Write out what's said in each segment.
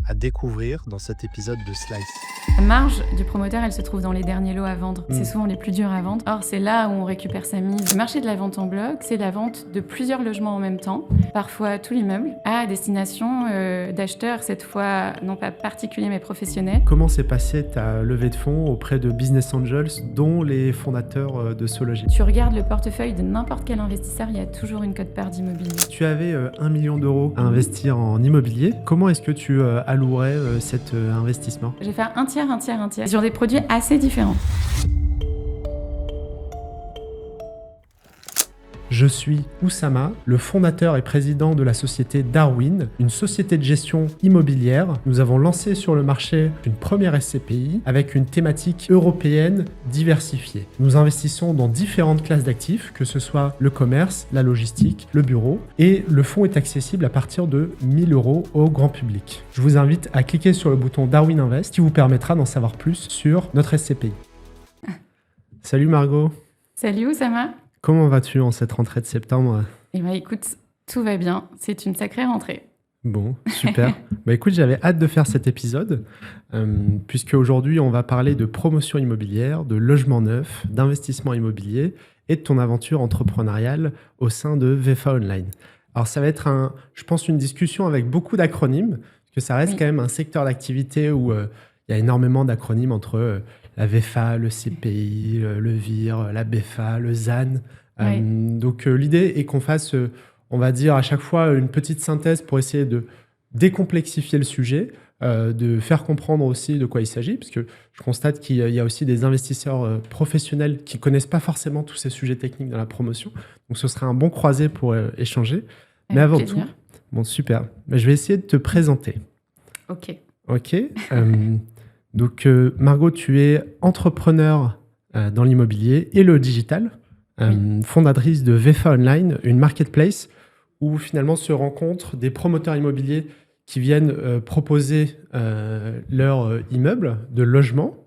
à découvrir dans cet épisode de Slice. La marge du promoteur, elle se trouve dans les derniers lots à vendre. C'est souvent les plus durs à vendre. Or, c'est là où on récupère sa mise. Le marché de la vente en bloc, c'est la vente de plusieurs logements en même temps, parfois tout l'immeuble, à destination d'acheteurs, cette fois non pas particuliers mais professionnels. Comment s'est passée ta levée de fonds auprès de Business Angels, dont les fondateurs de Sology? Tu regardes le portefeuille de n'importe quel investisseur, il y a toujours une quote-part d'immobilier. Tu avais 1 million d'euros à investir en immobilier. Comment est-ce que tu allouerais cet investissement? Je vais faire un tiers, sur des produits assez différents. Je suis Oussama, le fondateur et président de la société Darwin, une société de gestion immobilière. Nous avons lancé sur le marché une première SCPI avec une thématique européenne diversifiée. Nous investissons dans différentes classes d'actifs, que ce soit le commerce, la logistique, le bureau, et le fonds est accessible à partir de 1 000 € au grand public. Je vous invite à cliquer sur le bouton Darwin Invest qui vous permettra d'en savoir plus sur notre SCPI. Salut Margot. Salut Oussama. Comment vas-tu en cette rentrée de septembre? Eh bien écoute, tout va bien, c'est une sacrée rentrée. Bon, super. Écoute, j'avais hâte de faire cet épisode, puisque aujourd'hui on va parler de promotion immobilière, de logement neuf, d'investissement immobilier et de ton aventure entrepreneuriale au sein de VFA Online. Alors ça va être, je pense, une discussion avec beaucoup d'acronymes, parce que ça reste quand même un secteur d'activité où il y a énormément d'acronymes entre la VFA, le CPI, le VIR, la BFA, le ZAN. Donc l'idée est qu'on fasse, on va dire à chaque fois une petite synthèse pour essayer de décomplexifier le sujet, de faire comprendre aussi de quoi il s'agit, parce que je constate qu'il y a aussi des investisseurs professionnels qui ne connaissent pas forcément tous ces sujets techniques dans la promotion. Donc ce serait un bon croisé pour échanger. Mais avant tout, bon super, je vais essayer de te présenter. Ok. Donc, Margot, tu es entrepreneur dans l'immobilier et le digital, fondatrice de VFA Online, une marketplace où finalement se rencontrent des promoteurs immobiliers qui viennent proposer leur immeuble de logement.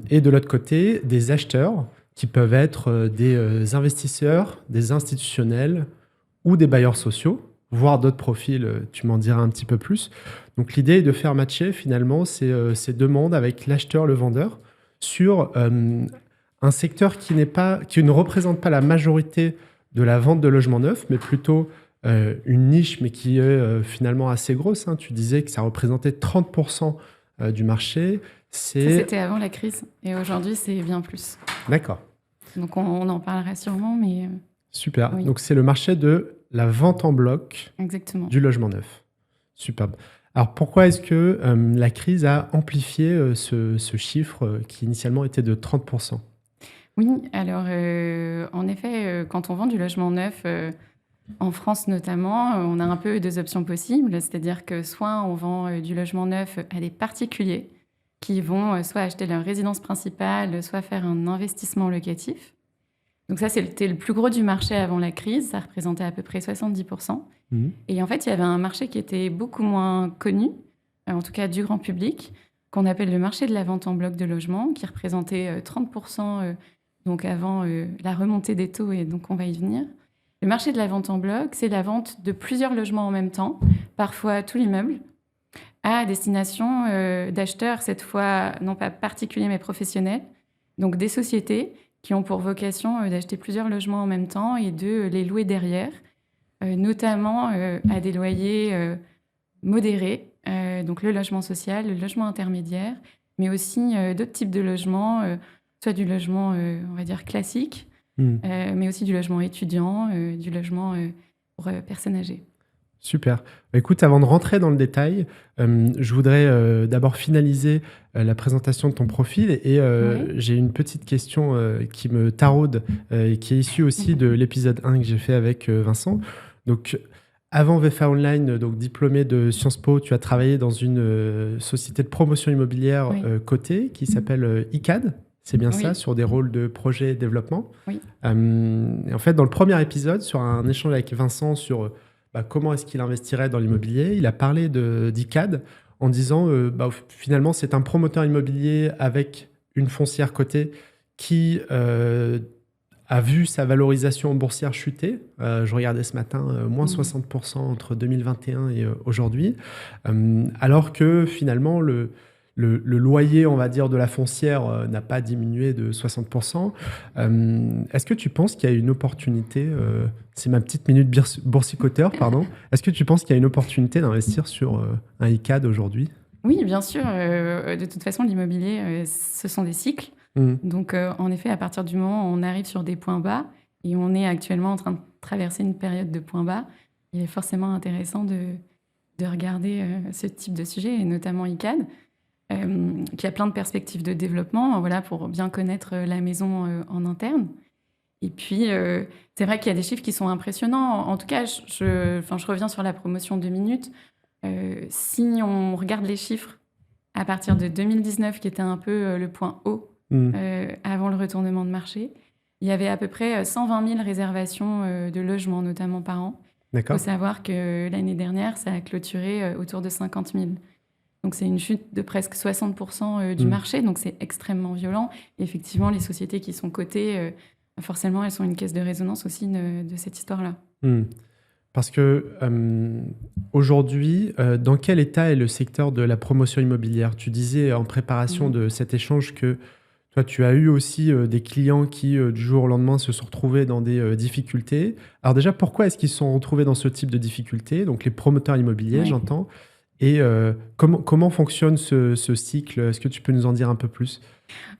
Et de l'autre côté, des acheteurs qui peuvent être des investisseurs, des institutionnels ou des bailleurs sociaux, voire d'autres profils, tu m'en diras un petit peu plus. Donc l'idée est de faire matcher finalement ces deux mondes avec l'acheteur, le vendeur, sur un secteur qui ne représente pas la majorité de la vente de logements neufs, mais plutôt une niche, mais qui est finalement assez grosse. Tu disais que ça représentait 30% du marché. Ça, c'était avant la crise, et aujourd'hui, c'est bien plus. D'accord. Donc on en parlera sûrement, mais... Super. Oui. Donc c'est le marché de la vente en bloc. Exactement. Du logement neuf. Superbe. Alors pourquoi est-ce que la crise a amplifié ce chiffre qui initialement était de 30%? Oui, alors en effet, quand on vend du logement neuf, en France notamment, on a un peu deux options possibles. C'est-à-dire que soit on vend du logement neuf à des particuliers qui vont soit acheter leur résidence principale, soit faire un investissement locatif. Donc ça, c'était le plus gros du marché avant la crise. Ça représentait à peu près 70%. Et en fait, il y avait un marché qui était beaucoup moins connu, en tout cas du grand public, qu'on appelle le marché de la vente en bloc de logement, qui représentait 30% donc avant la remontée des taux, et donc on va y venir. Le marché de la vente en bloc, c'est la vente de plusieurs logements en même temps, parfois tout l'immeuble, à destination d'acheteurs, cette fois non pas particuliers mais professionnels, donc des sociétés qui ont pour vocation d'acheter plusieurs logements en même temps et de les louer derrière, notamment à des loyers modérés, donc le logement social, le logement intermédiaire, mais aussi d'autres types de logements, soit du logement, on va dire, classique, mais aussi du logement étudiant, du logement pour personnes âgées. Super. Écoute, avant de rentrer dans le détail, je voudrais d'abord finaliser la présentation de ton profil et j'ai une petite question qui me taraude et qui est issue aussi de l'épisode 1 que j'ai fait avec Vincent. Donc, avant VFA Online, donc diplômé de Sciences Po, tu as travaillé dans une société de promotion immobilière cotée qui s'appelle ICAD. C'est bien ça, sur des rôles de projet et développement. Oui. Et en fait, dans le premier épisode, sur un échange avec Vincent sur comment est-ce qu'il investirait dans l'immobilier, il a parlé d'ICAD en disant finalement, c'est un promoteur immobilier avec une foncière cotée qui a vu sa valorisation boursière chuter. Je regardais ce matin, moins 60% entre 2021 et aujourd'hui. Alors que finalement, le loyer, on va dire, de la foncière n'a pas diminué de 60%. Est-ce que tu penses qu'il y a une opportunité, c'est ma petite minute boursicoteur, pardon. Est-ce que tu penses qu'il y a une opportunité d'investir sur un ICAD aujourd'hui? Oui, bien sûr. De toute façon, l'immobilier, ce sont des cycles. Donc, en effet, à partir du moment où on arrive sur des points bas, et on est actuellement en train de traverser une période de points bas, il est forcément intéressant de regarder ce type de sujet, et notamment ICAD, qui a plein de perspectives de développement, voilà, pour bien connaître la maison en interne. Et puis, c'est vrai qu'il y a des chiffres qui sont impressionnants. En tout cas, je reviens sur la promotion 2 minutes. Si on regarde les chiffres à partir de 2019, qui était un peu le point haut avant le retournement de marché, il y avait à peu près 120 000 réservations de logements, notamment par an. Il faut savoir que l'année dernière, ça a clôturé autour de 50 000. Donc, c'est une chute de presque 60% du marché. Donc, c'est extrêmement violent. Et effectivement, les sociétés qui sont cotées, forcément, elles sont une caisse de résonance aussi de cette histoire-là. Parce que aujourd'hui, dans quel état est le secteur de la promotion immobilière? Tu disais en préparation de cet échange que toi, tu as eu aussi des clients qui, du jour au lendemain, se sont retrouvés dans des difficultés. Alors déjà, pourquoi est-ce qu'ils se sont retrouvés dans ce type de difficultés? Donc les promoteurs immobiliers, j'entends. Et comment fonctionne ce cycle? Est-ce que tu peux nous en dire un peu plus?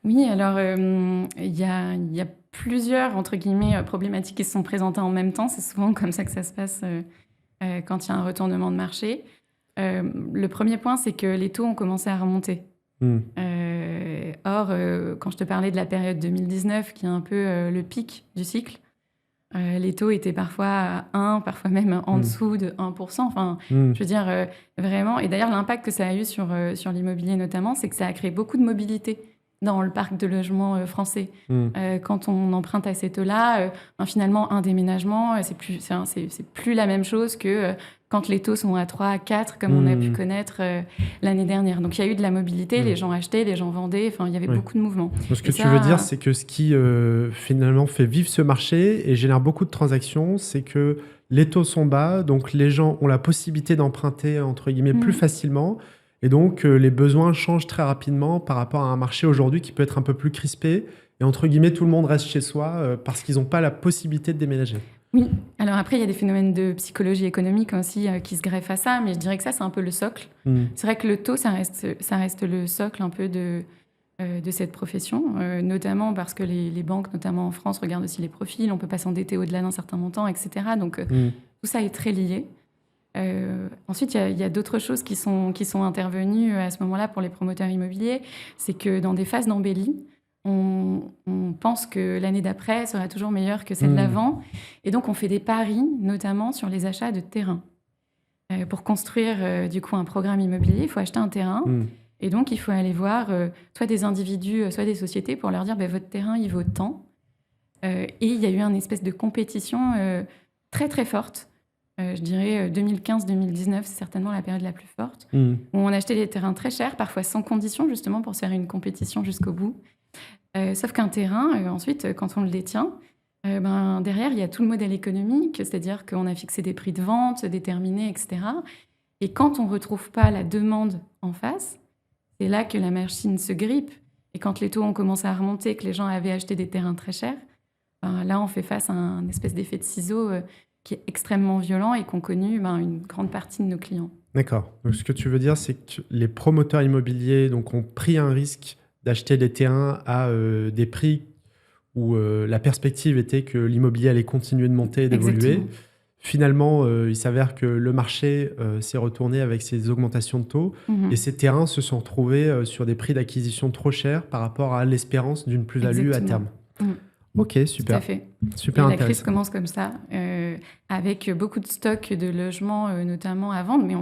Oui, alors il y a plusieurs, entre guillemets, problématiques qui se sont présentées en même temps. C'est souvent comme ça que ça se passe quand il y a un retournement de marché. Le premier point, c'est que les taux ont commencé à remonter. Or, quand je te parlais de la période 2019, qui est un peu le pic du cycle, les taux étaient parfois à 1, parfois même en dessous de 1%. Enfin, je veux dire, vraiment... Et d'ailleurs, l'impact que ça a eu sur l'immobilier notamment, c'est que ça a créé beaucoup de mobilité dans le parc de logements français. Quand on emprunte à ces taux-là, finalement, un déménagement, c'est plus la même chose que quand les taux sont à 3, à 4, comme on a pu connaître l'année dernière. Donc, il y a eu de la mobilité, les gens achetaient, les gens vendaient, enfin, il y avait beaucoup de mouvements. Donc, ce que tu veux dire, c'est que ce qui, finalement, fait vivre ce marché et génère beaucoup de transactions, c'est que les taux sont bas, donc les gens ont la possibilité d'emprunter, entre guillemets, plus facilement. Et donc, les besoins changent très rapidement par rapport à un marché aujourd'hui qui peut être un peu plus crispé. Et entre guillemets, tout le monde reste chez soi parce qu'ils n'ont pas la possibilité de déménager. Oui. Alors après, il y a des phénomènes de psychologie économique aussi qui se greffent à ça. Mais je dirais que ça, c'est un peu le socle. C'est vrai que le taux, ça reste le socle un peu de cette profession. Notamment parce que les banques, notamment en France, regardent aussi les profils. On ne peut pas s'endetter au-delà d'un certain montant, etc. Donc, tout ça est très lié. Ensuite, il y a d'autres choses qui sont intervenues à ce moment-là pour les promoteurs immobiliers. C'est que dans des phases d'embellie, on pense que l'année d'après sera toujours meilleure que celle d'avant. Et donc, on fait des paris, notamment sur les achats de terrain. Pour construire, du coup, un programme immobilier, il faut acheter un terrain. Et donc, il faut aller voir soit des individus, soit des sociétés pour leur dire votre terrain, il vaut tant. Et il y a eu une espèce de compétition très, très forte. Je dirais 2015-2019, c'est certainement la période la plus forte, où on achetait des terrains très chers, parfois sans condition, justement pour faire une compétition jusqu'au bout. Sauf qu'un terrain, ensuite, quand on le détient, derrière, il y a tout le modèle économique, c'est-à-dire qu'on a fixé des prix de vente déterminés, etc. Et quand on ne retrouve pas la demande en face, c'est là que la machine se grippe. Et quand les taux ont commencé à remonter, que les gens avaient acheté des terrains très chers, là, on fait face à un espèce d'effet de ciseau qui est extrêmement violent et qu'ont connu une grande partie de nos clients. D'accord. Donc, ce que tu veux dire, c'est que les promoteurs immobiliers ont pris un risque d'acheter des terrains à des prix où la perspective était que l'immobilier allait continuer de monter et d'évoluer. Exactement. Finalement, il s'avère que le marché s'est retourné avec ces augmentations de taux et ces terrains se sont retrouvés sur des prix d'acquisition trop chers par rapport à l'espérance d'une plus-value à terme. Ok, super. Tout à fait. Super et intéressant. La crise commence comme ça, avec beaucoup de stocks de logements, notamment à vendre, mais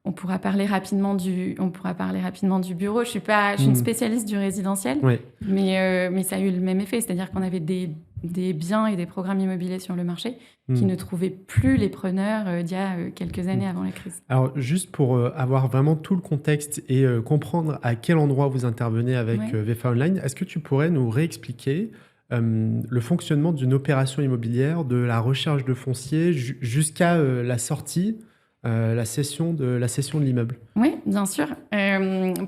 on pourra parler rapidement du bureau. Je suis une spécialiste du résidentiel, mais ça a eu le même effet, c'est-à-dire qu'on avait des biens et des programmes immobiliers sur le marché qui ne trouvaient plus les preneurs d'il y a quelques années avant la crise. Alors, juste pour avoir vraiment tout le contexte et comprendre à quel endroit vous intervenez avec VFA Online, est-ce que tu pourrais nous réexpliquer le fonctionnement d'une opération immobilière, de la recherche de foncier jusqu'à la sortie, la cession de l'immeuble. Oui, bien sûr.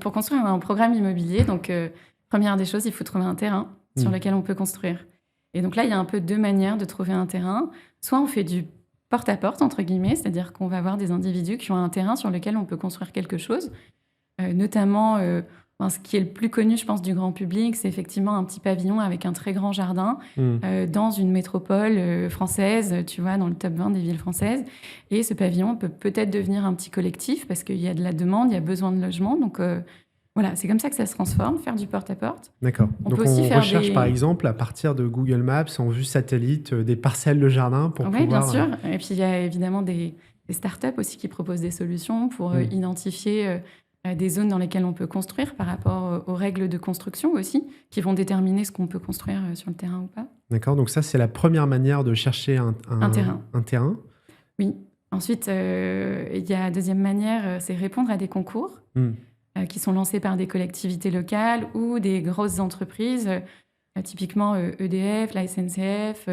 Pour construire un programme immobilier, donc première des choses, il faut trouver un terrain sur lequel on peut construire. Et donc là, il y a un peu deux manières de trouver un terrain. Soit on fait du porte-à-porte, entre guillemets, c'est-à-dire qu'on va avoir des individus qui ont un terrain sur lequel on peut construire quelque chose. Notamment, ce qui est le plus connu, je pense, du grand public, c'est effectivement un petit pavillon avec un très grand jardin dans une métropole française, tu vois, dans le top 20 des villes françaises. Et ce pavillon peut peut-être devenir un petit collectif parce qu'il y a de la demande, il y a besoin de logement. Donc voilà, c'est comme ça que ça se transforme, faire du porte-à-porte. D'accord. Donc peut aussi on faire recherche par exemple à partir de Google Maps en vue satellite des parcelles de jardin pour Oui, pouvoir... bien sûr. Et puis il y a évidemment des startups aussi qui proposent des solutions pour identifier des zones dans lesquelles on peut construire par rapport aux règles de construction aussi, qui vont déterminer ce qu'on peut construire sur le terrain ou pas. D'accord, donc ça c'est la première manière de chercher un terrain. Oui. Ensuite, il y a la deuxième manière, c'est répondre à des concours qui sont lancés par des collectivités locales ou des grosses entreprises, typiquement EDF, la SNCF,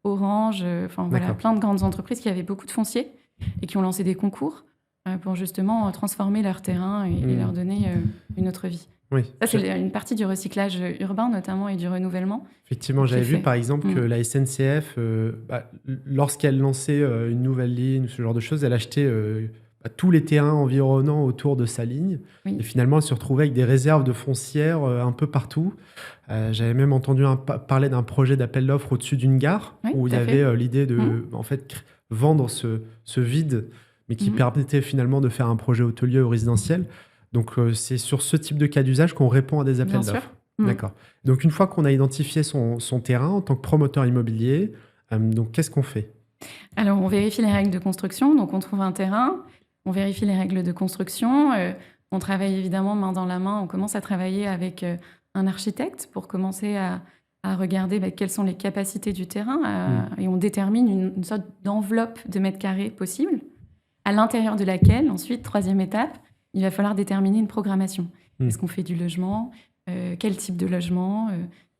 Orange, voilà, plein de grandes entreprises qui avaient beaucoup de foncier et qui ont lancé des concours pour justement transformer leur terrain et leur donner une autre vie. Oui. Ça, c'est une partie du recyclage urbain notamment et du renouvellement. Effectivement, j'avais vu par exemple que la SNCF, lorsqu'elle lançait une nouvelle ligne, ce genre de choses, elle achetait tous les terrains environnants autour de sa ligne. Et finalement, elle se retrouvait avec des réserves de foncières un peu partout. J'avais même entendu parler d'un projet d'appel d'offres au-dessus d'une gare où il y avait l'idée de en fait, vendre ce vide, mais qui permettait finalement de faire un projet hôtelier ou résidentiel. Donc, c'est sur ce type de cas d'usage qu'on répond à des appels d'offres. D'accord. Donc, une fois qu'on a identifié son terrain en tant que promoteur immobilier, donc qu'est-ce qu'on fait ? Alors, on vérifie les règles de construction. Donc, on trouve un terrain, on vérifie les règles de construction. On travaille évidemment main dans la main. On commence à travailler avec un architecte pour commencer à regarder quelles sont les capacités du terrain. Et on détermine une sorte d'enveloppe de mètres carrés possible, à l'intérieur de laquelle, ensuite, troisième étape, il va falloir déterminer une programmation. Est-ce qu'on fait du logement ? Quel type de logement ?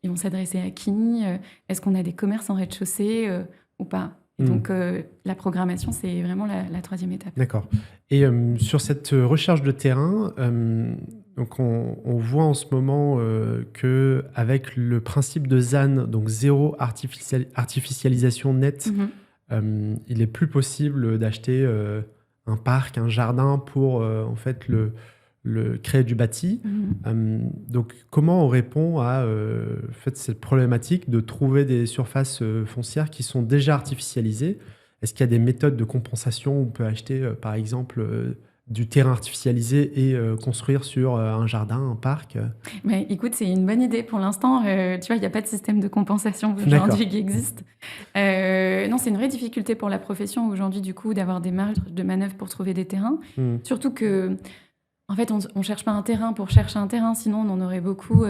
Ils vont s'adresser à qui ? Est-ce qu'on a des commerces en rez-de-chaussée ou pas ? Et donc, la programmation, c'est vraiment la troisième étape. D'accord. Et sur cette recherche de terrain, donc on voit en ce moment qu'avec le principe de ZAN, donc zéro artificialisation nette, il est plus possible d'acheter un parc, un jardin pour en fait créer du bâti. Donc, comment on répond à en fait, cette problématique de trouver des surfaces foncières qui sont déjà artificialisées ? Est-ce qu'il y a des méthodes de compensation où on peut acheter, par exemple, du terrain artificialisé et construire sur un jardin, un parc ? Mais écoute, c'est une bonne idée pour l'instant. Tu vois, il n'y a pas de système de compensation aujourd'hui qui existe. Non, c'est une vraie difficulté pour la profession aujourd'hui, du coup, d'avoir des marges de manœuvre pour trouver des terrains. Surtout que, en fait, on ne cherche pas un terrain pour chercher un terrain, sinon on en aurait beaucoup,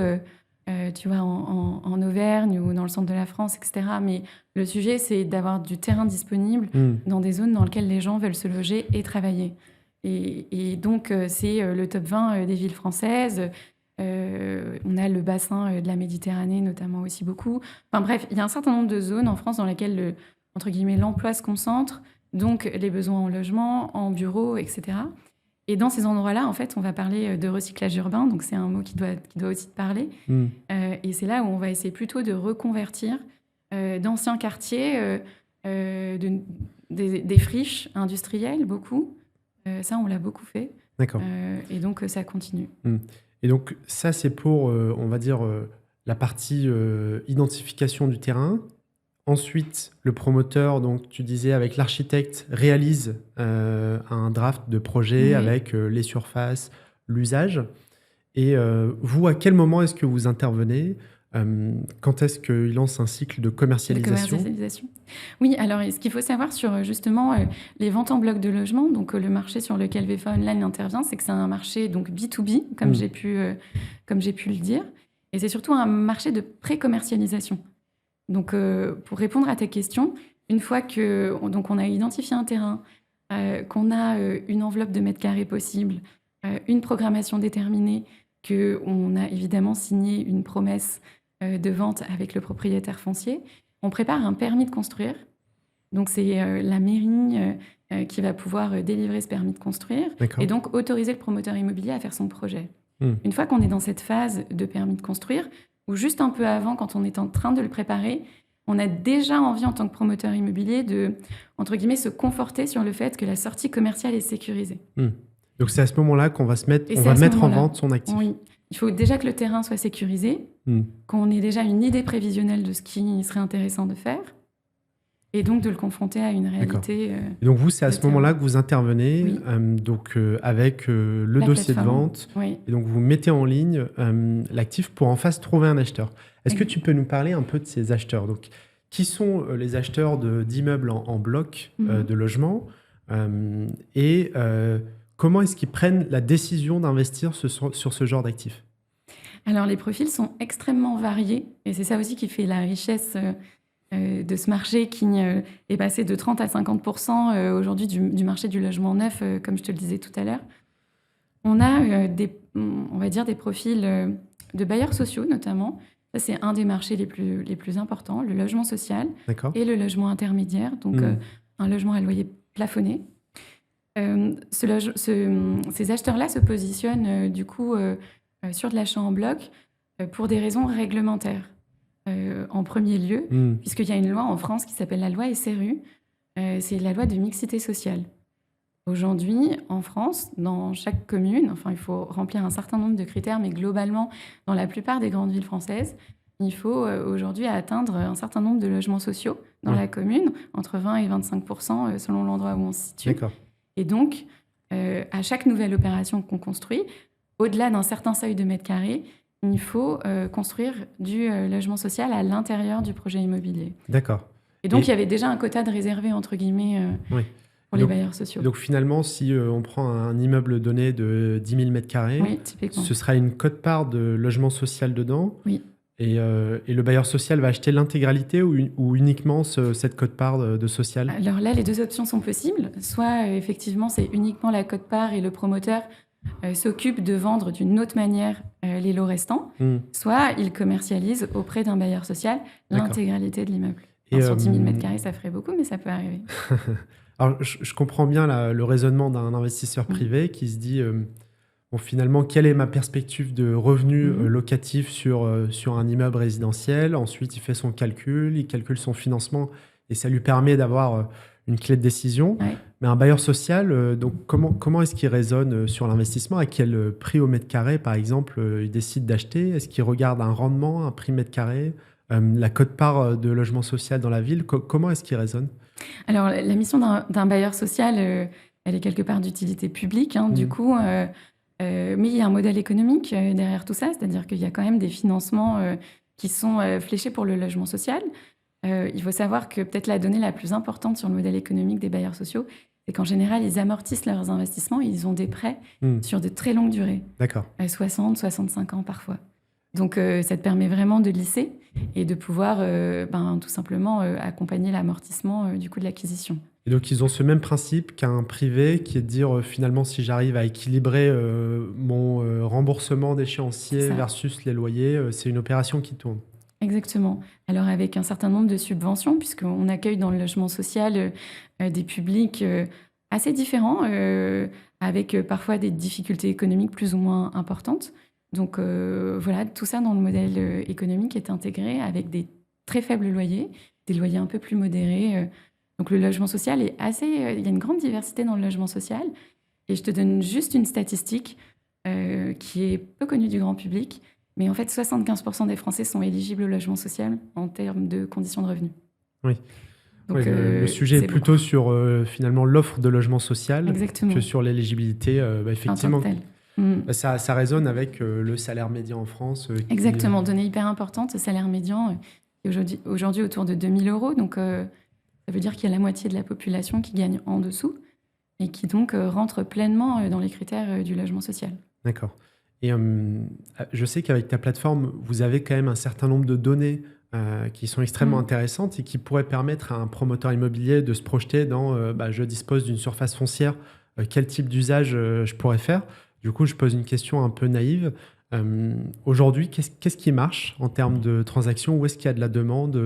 tu vois, en Auvergne ou dans le centre de la France, etc. Mais le sujet, c'est d'avoir du terrain disponible dans des zones dans lesquelles les gens veulent se loger et travailler. Et donc, c'est le top 20 des villes françaises. On a le bassin de la Méditerranée, notamment aussi beaucoup. Enfin bref, il y a un certain nombre de zones en France dans lesquelles, entre guillemets, l'emploi se concentre, donc les besoins en logement, en bureaux, etc. Et dans ces endroits-là, en fait, on va parler de recyclage urbain, donc c'est un mot qui doit aussi te parler. Et c'est là où on va essayer plutôt de reconvertir d'anciens quartiers, des friches industrielles, beaucoup. Ça, on l'a beaucoup fait. D'accord. Et donc, ça continue. Et donc, ça, c'est pour, on va dire, la partie identification du terrain. Ensuite, le promoteur, donc tu disais avec l'architecte, réalise un draft de projet avec les surfaces, l'usage. Et vous, à quel moment est-ce que vous intervenez ? Quand est-ce qu'il lance un cycle de commercialisation ? Oui, alors ce qu'il faut savoir sur justement les ventes en bloc de logement, donc le marché sur lequel VFA Online intervient, c'est que c'est un marché donc B2B, comme j'ai pu le dire. Et c'est surtout un marché de pré-commercialisation. Donc, pour répondre à ta question, une fois qu'on a identifié un terrain, qu'on a une enveloppe de mètres carrés possible, une programmation déterminée, qu'on a évidemment signé une promesse de vente avec le propriétaire foncier. On prépare un permis de construire. Donc, c'est la mairie qui va pouvoir délivrer ce permis de construire D'accord. et donc autoriser le promoteur immobilier à faire son projet. Hmm. Une fois qu'on est dans cette phase de permis de construire, ou juste un peu avant, quand on est en train de le préparer, on a déjà envie en tant que promoteur immobilier de, entre guillemets, se conforter sur le fait que la sortie commerciale est sécurisée. Donc c'est à ce moment-là qu'on va Et on c'est va à ce mettre en moment-là. vente son actif. Oui, il faut déjà que le terrain soit sécurisé, Hmm. qu'on ait déjà une idée prévisionnelle de ce qui serait intéressant de faire, et donc de le confronter à une réalité. Et donc vous, c'est à Le ce moment-là que vous intervenez Oui. avec le La dossier de plateforme. vente. Oui. Et donc vous mettez en ligne l'actif pour en face trouver un acheteur. Est-ce que tu peux nous parler un peu de ces acheteurs? Donc, qui sont les acheteurs d'immeubles en bloc de logements et comment est-ce qu'ils prennent la décision d'investir sur ce genre d'actifs? Alors, les profils sont extrêmement variés, et c'est ça aussi qui fait la richesse de ce marché qui est passé de 30 à 50% aujourd'hui du marché du logement neuf, comme je te le disais tout à l'heure. On a on va dire des profils de bailleurs sociaux notamment. Ça, c'est un des marchés les plus importants, le logement social D'accord. et le logement intermédiaire, donc un logement à loyer plafonné. Ces acheteurs-là se positionnent du coup sur de l'achat en bloc pour des raisons réglementaires. En premier lieu, puisqu'il y a une loi en France qui s'appelle la loi SRU, c'est la loi de mixité sociale. Aujourd'hui, en France, dans chaque commune, enfin, il faut remplir un certain nombre de critères, mais globalement, dans la plupart des grandes villes françaises, il faut aujourd'hui atteindre un certain nombre de logements sociaux dans la commune, entre 20 et 25% selon l'endroit où on se situe. D'accord. Et donc, à chaque nouvelle opération qu'on construit, au-delà d'un certain seuil de mètres carrés, il faut construire du logement social à l'intérieur du projet immobilier. D'accord. Et donc, il y avait déjà un quota de réservé, entre guillemets, Oui. pour les bailleurs sociaux. Donc finalement, si on prend un immeuble donné de 10 000 m², Oui, typiquement. ce sera une quote-part de logement social dedans. Oui. Et le bailleur social va acheter l'intégralité ou uniquement cette quote-part de social? Alors là, les deux options sont possibles. Soit, effectivement, c'est uniquement la quote-part et le promoteur s'occupe de vendre d'une autre manière les lots restants. Soit, il commercialise auprès d'un bailleur social l'intégralité de l'immeuble. Sur 10 000 m², ça ferait beaucoup, mais ça peut arriver. Alors, je comprends bien le raisonnement d'un investisseur privé qui se dit... Bon, finalement, quelle est ma perspective de revenu locatif sur un immeuble résidentiel? Ensuite, il fait son calcul, il calcule son financement et ça lui permet d'avoir une clé de décision. Ouais. Mais un bailleur social, donc comment est-ce qu'il raisonne sur l'investissement? À quel prix au mètre carré, par exemple, il décide d'acheter? Est-ce qu'il regarde un rendement, un prix mètre carré, la quote-part de logement social dans la ville? Comment est-ce qu'il raisonne? Alors, la mission d'un bailleur social, elle est quelque part d'utilité publique. Du coup... mais il y a un modèle économique derrière tout ça, c'est-à-dire qu'il y a quand même des financements qui sont fléchés pour le logement social. Il faut savoir que peut-être la donnée la plus importante sur le modèle économique des bailleurs sociaux, c'est qu'en général, ils amortissent leurs investissements et ils ont des prêts sur de très longues durées. D'accord. 60, 65 ans parfois. Donc ça te permet vraiment de lisser et de pouvoir tout simplement accompagner l'amortissement du coût de l'acquisition. Et donc, ils ont ce même principe qu'un privé, qui est de dire, finalement, si j'arrive à équilibrer mon remboursement d'échéancier versus les loyers, c'est une opération qui tourne. Exactement. Alors, avec un certain nombre de subventions, puisqu'on accueille dans le logement social des publics assez différents, avec parfois des difficultés économiques plus ou moins importantes. Donc, voilà, tout ça dans le modèle économique est intégré avec des très faibles loyers, des loyers un peu plus modérés. Donc le logement social est assez... il y a une grande diversité dans le logement social. Et je te donne juste une statistique qui est peu connue du grand public. Mais en fait, 75% des Français sont éligibles au logement social en termes de conditions de revenus. Oui. Donc, oui, le sujet est plutôt beaucoup. Sur finalement l'offre de logement social. Exactement. Que sur l'éligibilité. Effectivement, ça résonne avec le salaire médian en France. Exactement. Donnée hyper importante, ce salaire médian est aujourd'hui autour de 2 000 €. Donc... ça veut dire qu'il y a la moitié de la population qui gagne en dessous et qui donc rentre pleinement dans les critères du logement social. D'accord. Et je sais qu'avec ta plateforme, vous avez quand même un certain nombre de données qui sont extrêmement intéressantes et qui pourraient permettre à un promoteur immobilier de se projeter dans je dispose d'une surface foncière, quel type d'usage je pourrais faire. Du coup, je pose une question un peu naïve. Aujourd'hui, qu'est-ce qui marche en termes de transactions? Où est-ce qu'il y a de la demande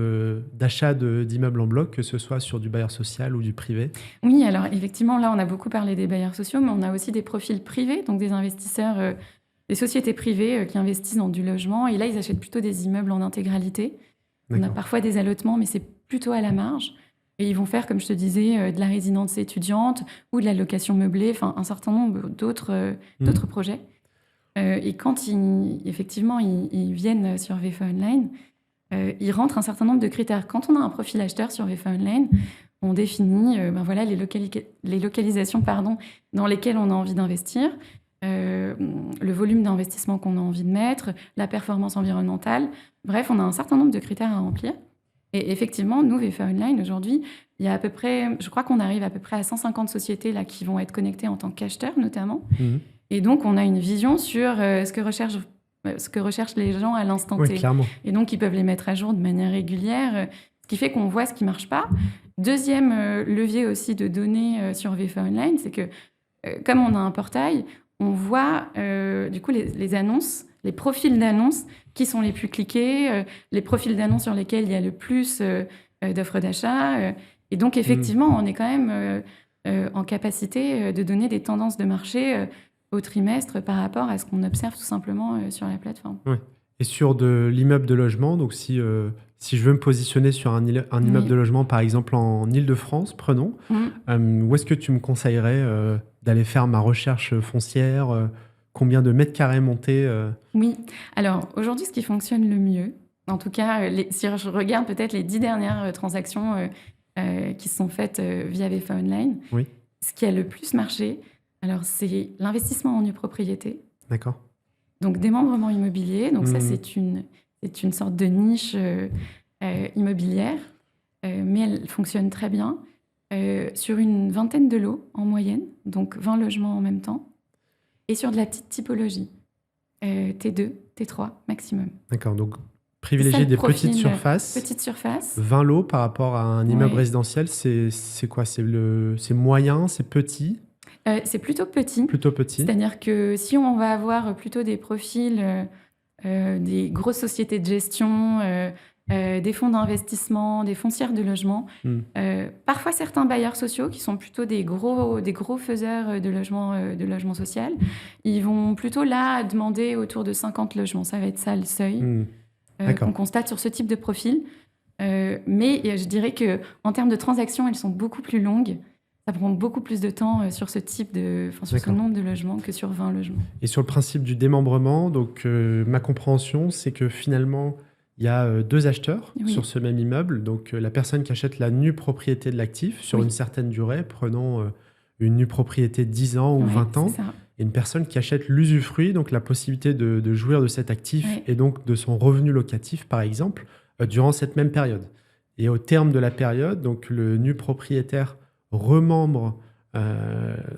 d'achat d'immeubles en bloc, que ce soit sur du bailleur social ou du privé? Oui, alors effectivement, là, on a beaucoup parlé des bailleurs sociaux, mais on a aussi des profils privés, donc des investisseurs, des sociétés privées qui investissent dans du logement. Et là, ils achètent plutôt des immeubles en intégralité. On a D'accord. parfois des allotements, mais c'est plutôt à la marge. Et ils vont faire, comme je te disais, de la résidence étudiante ou de la location meublée, enfin un certain nombre d'autres projets. Et quand effectivement ils viennent sur VFA Online, ils rentrent un certain nombre de critères. Quand on a un profil acheteur sur VFA Online, on définit voilà, les localisations dans lesquelles on a envie d'investir, le volume d'investissement qu'on a envie de mettre, la performance environnementale. Bref, on a un certain nombre de critères à remplir. Et effectivement, nous, VFA Online, aujourd'hui, il y a à peu près, je crois qu'on arrive à peu près à 150 sociétés là, qui vont être connectées en tant qu'acheteurs, notamment. Et donc, on a une vision sur ce que recherchent les gens à l'instant Oui, T. clairement. Et donc, ils peuvent les mettre à jour de manière régulière, ce qui fait qu'on voit ce qui ne marche pas. Deuxième levier aussi de données sur VFA Online, c'est que comme on a un portail, on voit du coup les annonces, les profils d'annonces qui sont les plus cliqués, les profils d'annonces sur lesquels il y a le plus d'offres d'achat. Et donc, effectivement, on est quand même en capacité de donner des tendances de marché au trimestre par rapport à ce qu'on observe tout simplement sur la plateforme. Ouais. Et sur de l'immeuble de logement, donc si je veux me positionner sur un immeuble de logement, par exemple en Île-de-France, prenons, où est-ce que tu me conseillerais d'aller faire ma recherche foncière? Combien de mètres carrés monter? Oui, alors aujourd'hui, ce qui fonctionne le mieux, en tout cas, si je regarde peut-être les 10 dernières transactions qui sont faites via VFA Online, ce qui a le plus marché, alors c'est l'investissement en nue propriété. D'accord. Donc démembrement immobilier, donc ça c'est une sorte de niche immobilière, mais elle fonctionne très bien sur une vingtaine de lots en moyenne, donc 20 logements en même temps, et sur de la petite typologie, T2, T3 maximum. D'accord, donc privilégier des petites surfaces. Petites surfaces. 20 lots par rapport à un immeuble résidentiel, c'est quoi? C'est moyen, c'est petit? C'est plutôt petit. Plutôt petit. C'est-à-dire que si on va avoir plutôt des profils, des grosses sociétés de gestion, des fonds d'investissement, des foncières de logement, parfois certains bailleurs sociaux qui sont plutôt des gros faiseurs de logement social, ils vont plutôt là demander autour de 50 logements. Ça va être ça le seuil qu'on constate sur ce type de profil. Mais je dirais qu'en termes de transactions, elles sont beaucoup plus longues. Ça prend beaucoup plus de temps sur ce nombre de logements que sur 20 logements. Et sur le principe du démembrement, donc ma compréhension, c'est que finalement, il y a deux acheteurs sur ce même immeuble. Donc la personne qui achète la nue propriété de l'actif sur une certaine durée, prenons une nue propriété de 10 ans ou 20 ans, et une personne qui achète l'usufruit, donc la possibilité de jouir de cet actif et donc de son revenu locatif, par exemple, durant cette même période. Et au terme de la période, donc le nu propriétaire remembre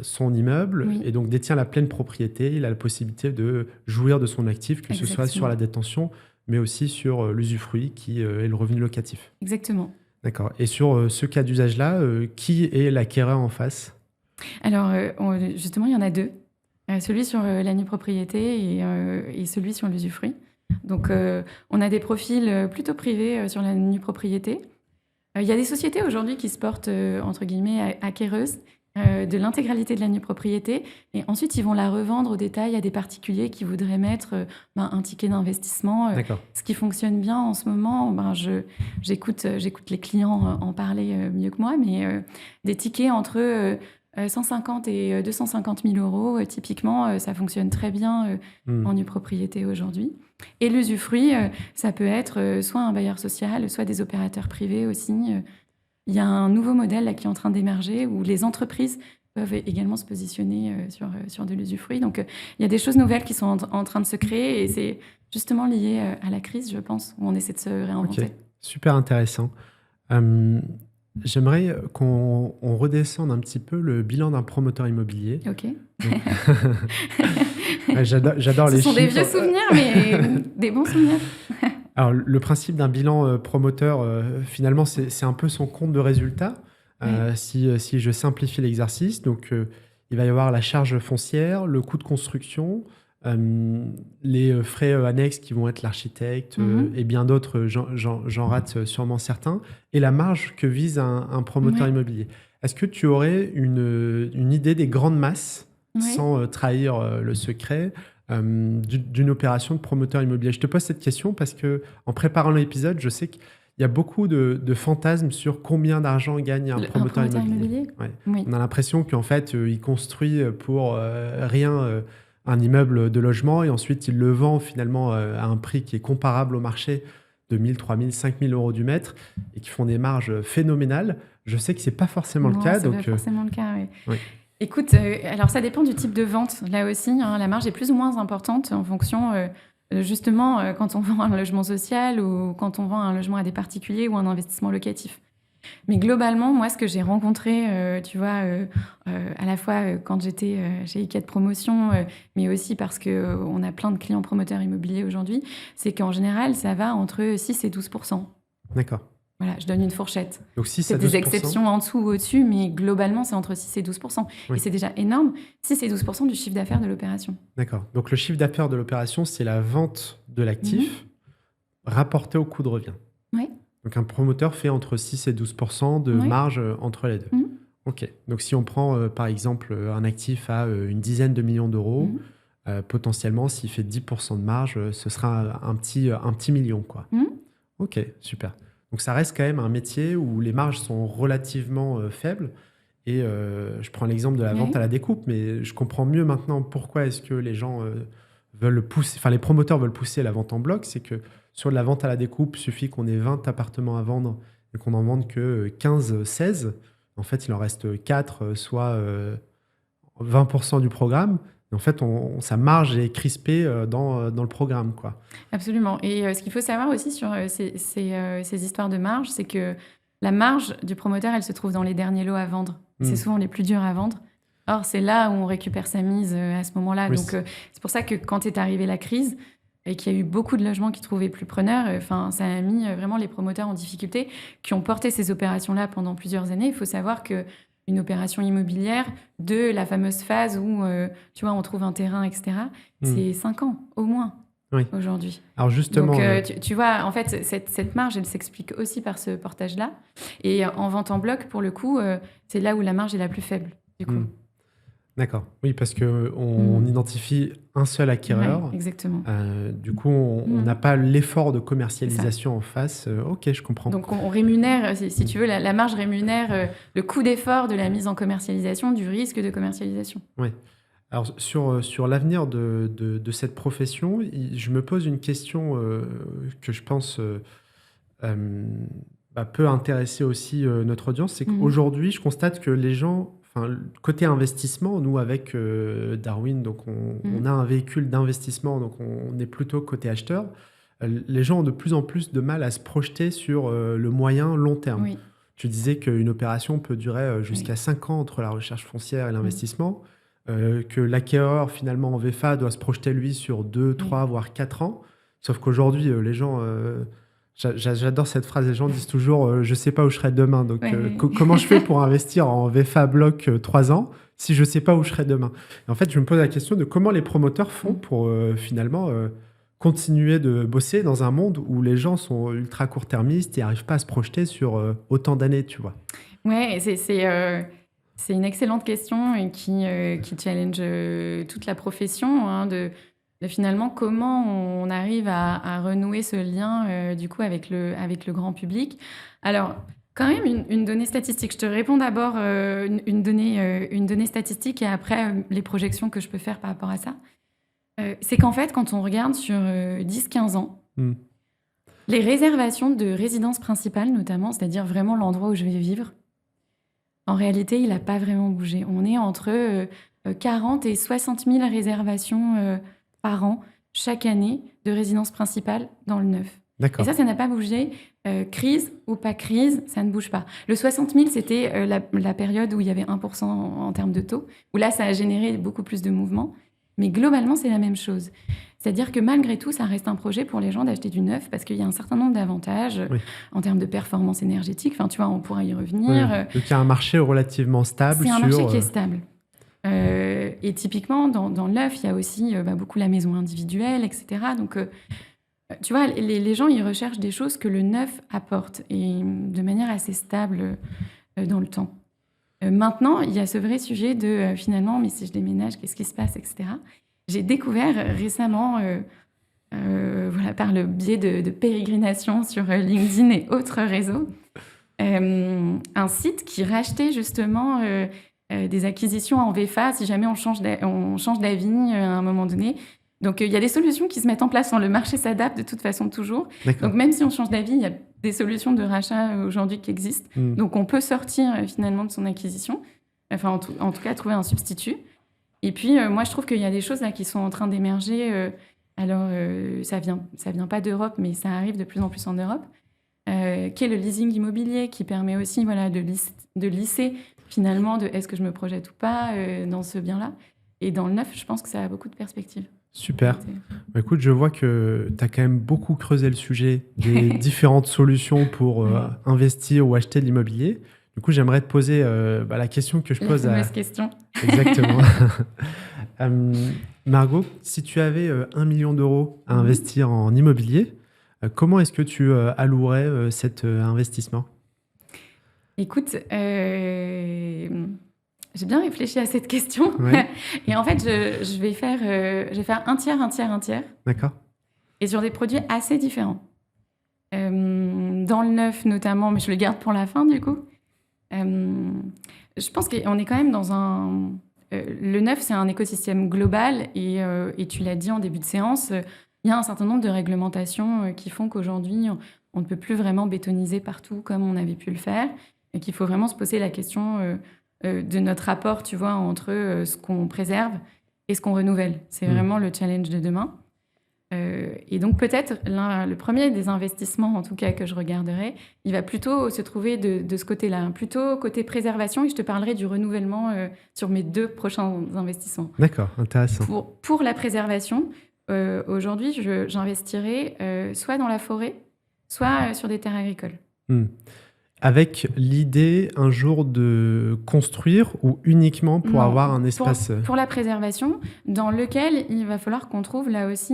son immeuble et donc détient la pleine propriété. Il a la possibilité de jouir de son actif, que ce soit sur la détention, mais aussi sur l'usufruit qui est le revenu locatif. Exactement. D'accord. Et sur ce cas d'usage-là, qui est l'acquéreur en face? Alors, justement, il y en a deux. Celui sur la nue propriété et celui sur l'usufruit. Donc, on a des profils plutôt privés sur la nue propriété. Il y a des sociétés aujourd'hui qui se portent, entre guillemets, acquéreuses de l'intégralité de la nue propriété. Et ensuite, ils vont la revendre au détail à des particuliers qui voudraient mettre un ticket d'investissement. Ce qui fonctionne bien en ce moment, j'écoute les clients en parler mieux que moi, mais des tickets entre 150 et 250 000 euros, typiquement, ça fonctionne très bien en nue propriété aujourd'hui. Et l'usufruit, ça peut être soit un bailleur social, soit des opérateurs privés aussi. Il y a un nouveau modèle là, qui est en train d'émerger où les entreprises peuvent également se positionner sur de l'usufruit. Donc, il y a des choses nouvelles qui sont en train de se créer et c'est justement lié à la crise, je pense, où on essaie de se réinventer. Okay. Super intéressant. J'aimerais qu'on redescende un petit peu le bilan d'un promoteur immobilier. Ok. J'adore les chiffres. Ce sont des vieux souvenirs, mais des bons souvenirs. Alors, le principe d'un bilan promoteur, finalement, c'est un peu son compte de résultat, si je simplifie l'exercice. Donc, il va y avoir la charge foncière, le coût de construction, les frais annexes qui vont être l'architecte et bien d'autres, j'en rate sûrement certains, et la marge que vise un promoteur immobilier. Est-ce que tu aurais une idée des grandes masses, sans trahir le secret, d'une opération de promoteur immobilier? Je te pose cette question parce que en préparant l'épisode, je sais qu'il y a beaucoup de fantasmes sur combien d'argent gagne un promoteur immobilier. Ouais. Oui. On a l'impression qu'en fait, il construit pour rien un immeuble de logement et ensuite il le vend finalement à un prix qui est comparable au marché de 1 000, 3 000, 5 000 euros du mètre et qui font des marges phénoménales. Je sais que ce n'est pas forcément le cas. C'est pas forcément le cas, oui. Oui. Écoute, alors ça dépend du type de vente. Là aussi, la marge est plus ou moins importante en fonction, justement, quand on vend un logement social ou quand on vend un logement à des particuliers ou un investissement locatif. Mais globalement, moi, ce que j'ai rencontré, tu vois, à la fois quand j'étais chez ICAT Promotion, mais aussi parce qu'on a plein de clients promoteurs immobiliers aujourd'hui, c'est qu'en général, ça va entre 6 et 12%. D'accord. Voilà, je donne une fourchette. Donc 6 c'est à 12%. Des exceptions en dessous ou au-dessus, mais globalement, c'est entre 6 et 12%. Oui. Et c'est déjà énorme, 6 et 12% du chiffre d'affaires de l'opération. D'accord. Donc le chiffre d'affaires de l'opération, c'est la vente de l'actif rapporté au coût de revient. Oui. Donc un promoteur fait entre 6 et 12% de marge entre les deux. Ok. Donc si on prend par exemple un actif à une dizaine de millions d'euros, potentiellement s'il fait 10% de marge, ce sera un petit million, quoi. Ok, super. Donc ça reste quand même un métier où les marges sont relativement faibles. Et je prends l'exemple de la vente à la découpe, mais je comprends mieux maintenant pourquoi est-ce que les gens veulent pousser, enfin les promoteurs veulent pousser la vente en bloc. C'est que sur de la vente à la découpe, il suffit qu'on ait 20 appartements à vendre et qu'on n'en vende que 15, 16. En fait, il en reste 4, soit 20% du programme. Et en fait, sa marge est crispée dans le programme, quoi. Absolument. Et ce qu'il faut savoir aussi sur ces histoires de marge, c'est que la marge du promoteur, elle se trouve dans les derniers lots à vendre. C'est souvent les plus durs à vendre. Or, c'est là où on récupère sa mise à ce moment-là. Oui. Donc, c'est pour ça que quand est arrivée la crise et qu'il y a eu beaucoup de logements qui trouvaient plus preneurs, ça a mis vraiment les promoteurs en difficulté qui ont porté ces opérations-là pendant plusieurs années. Il faut savoir qu'une opération immobilière, de la fameuse phase où tu vois, on trouve un terrain, etc., c'est 5 ans au moins. Oui. Aujourd'hui. Alors justement... Donc, tu vois, en fait, cette marge, elle s'explique aussi par ce portage-là. Et en vente en bloc, pour le coup, c'est là où la marge est la plus faible, du coup. D'accord. Oui, parce qu'on identifie un seul acquéreur. Ouais, exactement. Du coup, on n'a pas l'effort de commercialisation en face. Ok, je comprends. Donc, on rémunère, si tu veux, la marge rémunère le coût d'effort de la mise en commercialisation, du risque de commercialisation. Oui. Alors, sur l'avenir de cette profession, je me pose une question que je pense peut intéresser aussi notre audience. C'est qu'aujourd'hui, je constate que les gens, côté investissement, nous, avec Darwin, donc on a un véhicule d'investissement, donc on est plutôt côté acheteur. Les gens ont de plus en plus de mal à se projeter sur le moyen long terme. Oui. Tu disais qu'une opération peut durer jusqu'à 5 ans entre la recherche foncière et l'investissement. Que l'acquéreur, finalement, en VFA, doit se projeter, lui, sur 2, 3, voire 4 ans. Sauf qu'aujourd'hui, les gens... j'adore cette phrase, les gens disent toujours « je ne sais pas où je serai demain ». Donc, comment je fais pour investir en VFA bloc 3 ans si je ne sais pas où je serai demain? Et en fait, je me pose la question de comment les promoteurs font pour, finalement, continuer de bosser dans un monde où les gens sont ultra court-termistes et n'arrivent pas à se projeter sur autant d'années, tu vois. Ouais, c'est une excellente question et qui challenge toute la profession, de finalement comment on arrive à renouer ce lien du coup avec le grand public. Alors, quand même, une donnée statistique. Je te réponds d'abord une donnée statistique et après les projections que je peux faire par rapport à ça. C'est qu'en fait, quand on regarde sur 10-15 ans, les réservations de résidence principale notamment, c'est-à-dire vraiment l'endroit où je vais vivre, en réalité, il n'a pas vraiment bougé. On est entre 40 et 60 000 réservations par an, chaque année, de résidence principale dans le neuf. D'accord. Et ça n'a pas bougé. Crise ou pas crise, ça ne bouge pas. Le 60 000, c'était la période où il y avait 1% en termes de taux, où là, ça a généré beaucoup plus de mouvements. Mais globalement, c'est la même chose. C'est-à-dire que malgré tout, ça reste un projet pour les gens d'acheter du neuf parce qu'il y a un certain nombre d'avantages en termes de performance énergétique. Enfin, tu vois, on pourra y revenir. Donc, il y a un marché relativement stable. C'est un marché qui est stable. Et typiquement, dans le neuf, il y a aussi beaucoup la maison individuelle, etc. Donc, tu vois, les gens, ils recherchent des choses que le neuf apporte et de manière assez stable dans le temps. Maintenant, il y a ce vrai sujet de finalement, mais si je déménage, qu'est-ce qui se passe, etc. J'ai découvert récemment, par le biais de pérégrination sur LinkedIn et autres réseaux, un site qui rachetait justement des acquisitions en VFA si jamais on change d'avis à un moment donné. Donc, il y a des solutions qui se mettent en place. Le marché s'adapte de toute façon toujours. D'accord. Donc, même si on change d'avis, il y a des solutions de rachat aujourd'hui qui existent. Donc, on peut sortir finalement de son acquisition. Enfin, en tout cas, trouver un substitut. Et puis, moi, je trouve qu'il y a des choses là qui sont en train d'émerger. Ça vient pas d'Europe, mais ça arrive de plus en plus en Europe, qui est le leasing immobilier, qui permet aussi de lisser finalement de est-ce que je me projette ou pas dans ce bien-là. Et dans le neuf, je pense que ça a beaucoup de perspectives. Super. Écoute, je vois que tu as quand même beaucoup creusé le sujet des différentes solutions pour investir ou acheter de l'immobilier. Du coup, j'aimerais te poser la question que je pose La fameuse question. Exactement. Margot, si tu avais 1 million d'euros à investir en immobilier, comment est-ce que tu allouerais cet investissement ? Écoute, j'ai bien réfléchi à cette question. Ouais. Et en fait, je vais faire un tiers, un tiers, un tiers. D'accord. Et sur des produits assez différents. Dans le neuf notamment, mais je le garde pour la fin du coup. Je pense qu'on est quand même dans un... le neuf, c'est un écosystème global et tu l'as dit en début de séance, il y a un certain nombre de réglementations qui font qu'aujourd'hui, on ne peut plus vraiment bétoniser partout comme on avait pu le faire et qu'il faut vraiment se poser la question de notre rapport, tu vois, entre ce qu'on préserve et ce qu'on renouvelle. C'est vraiment le challenge de demain. Et donc peut-être le premier des investissements, en tout cas que je regarderai, il va plutôt se trouver de ce côté-là, plutôt côté préservation, et je te parlerai du renouvellement sur mes 2 prochains investissements. D'accord, intéressant. Pour la préservation, aujourd'hui, j'investirai soit dans la forêt, soit sur des terres agricoles. Avec l'idée un jour de construire ou uniquement pour avoir un espace... Pour la préservation, dans lequel il va falloir qu'on trouve là aussi,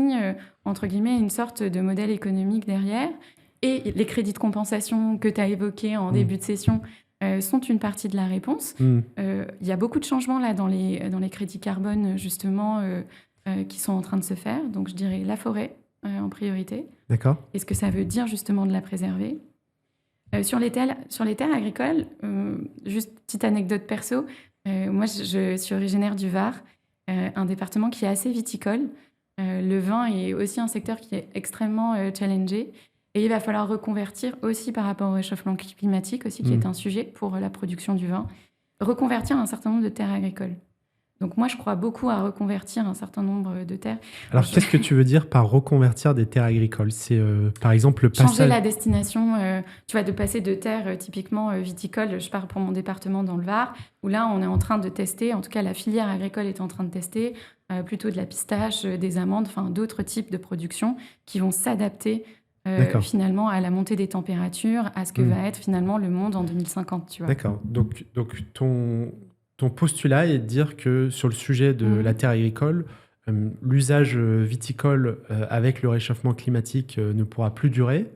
entre guillemets, une sorte de modèle économique derrière. Et les crédits de compensation que tu as évoqués en début de session sont une partie de la réponse. Il y a beaucoup de changements là dans les crédits carbone, justement, qui sont en train de se faire. Donc je dirais la forêt en priorité. D'accord. Et ce que ça veut dire justement de la préserver. Sur les terres agricoles, juste petite anecdote perso, moi je suis originaire du Var, un département qui est assez viticole. Le vin est aussi un secteur qui est extrêmement challengé et il va falloir reconvertir aussi par rapport au réchauffement climatique aussi, qui est un sujet pour la production du vin, reconvertir un certain nombre de terres agricoles. Donc moi, je crois beaucoup à reconvertir un certain nombre de terres. Alors, qu'est-ce que tu veux dire par reconvertir des terres agricoles ? C'est par exemple le passage... Changer la destination, tu vois, de passer de terres typiquement viticoles, je pars pour mon département dans le Var, où là, on est en train de tester, en tout cas la filière agricole est en train de tester, plutôt de la pistache, des amandes, enfin d'autres types de production qui vont s'adapter finalement à la montée des températures, à ce que va être finalement le monde en 2050, tu vois. D'accord. Donc ton postulat est de dire que sur le sujet de la terre agricole, l'usage viticole avec le réchauffement climatique ne pourra plus durer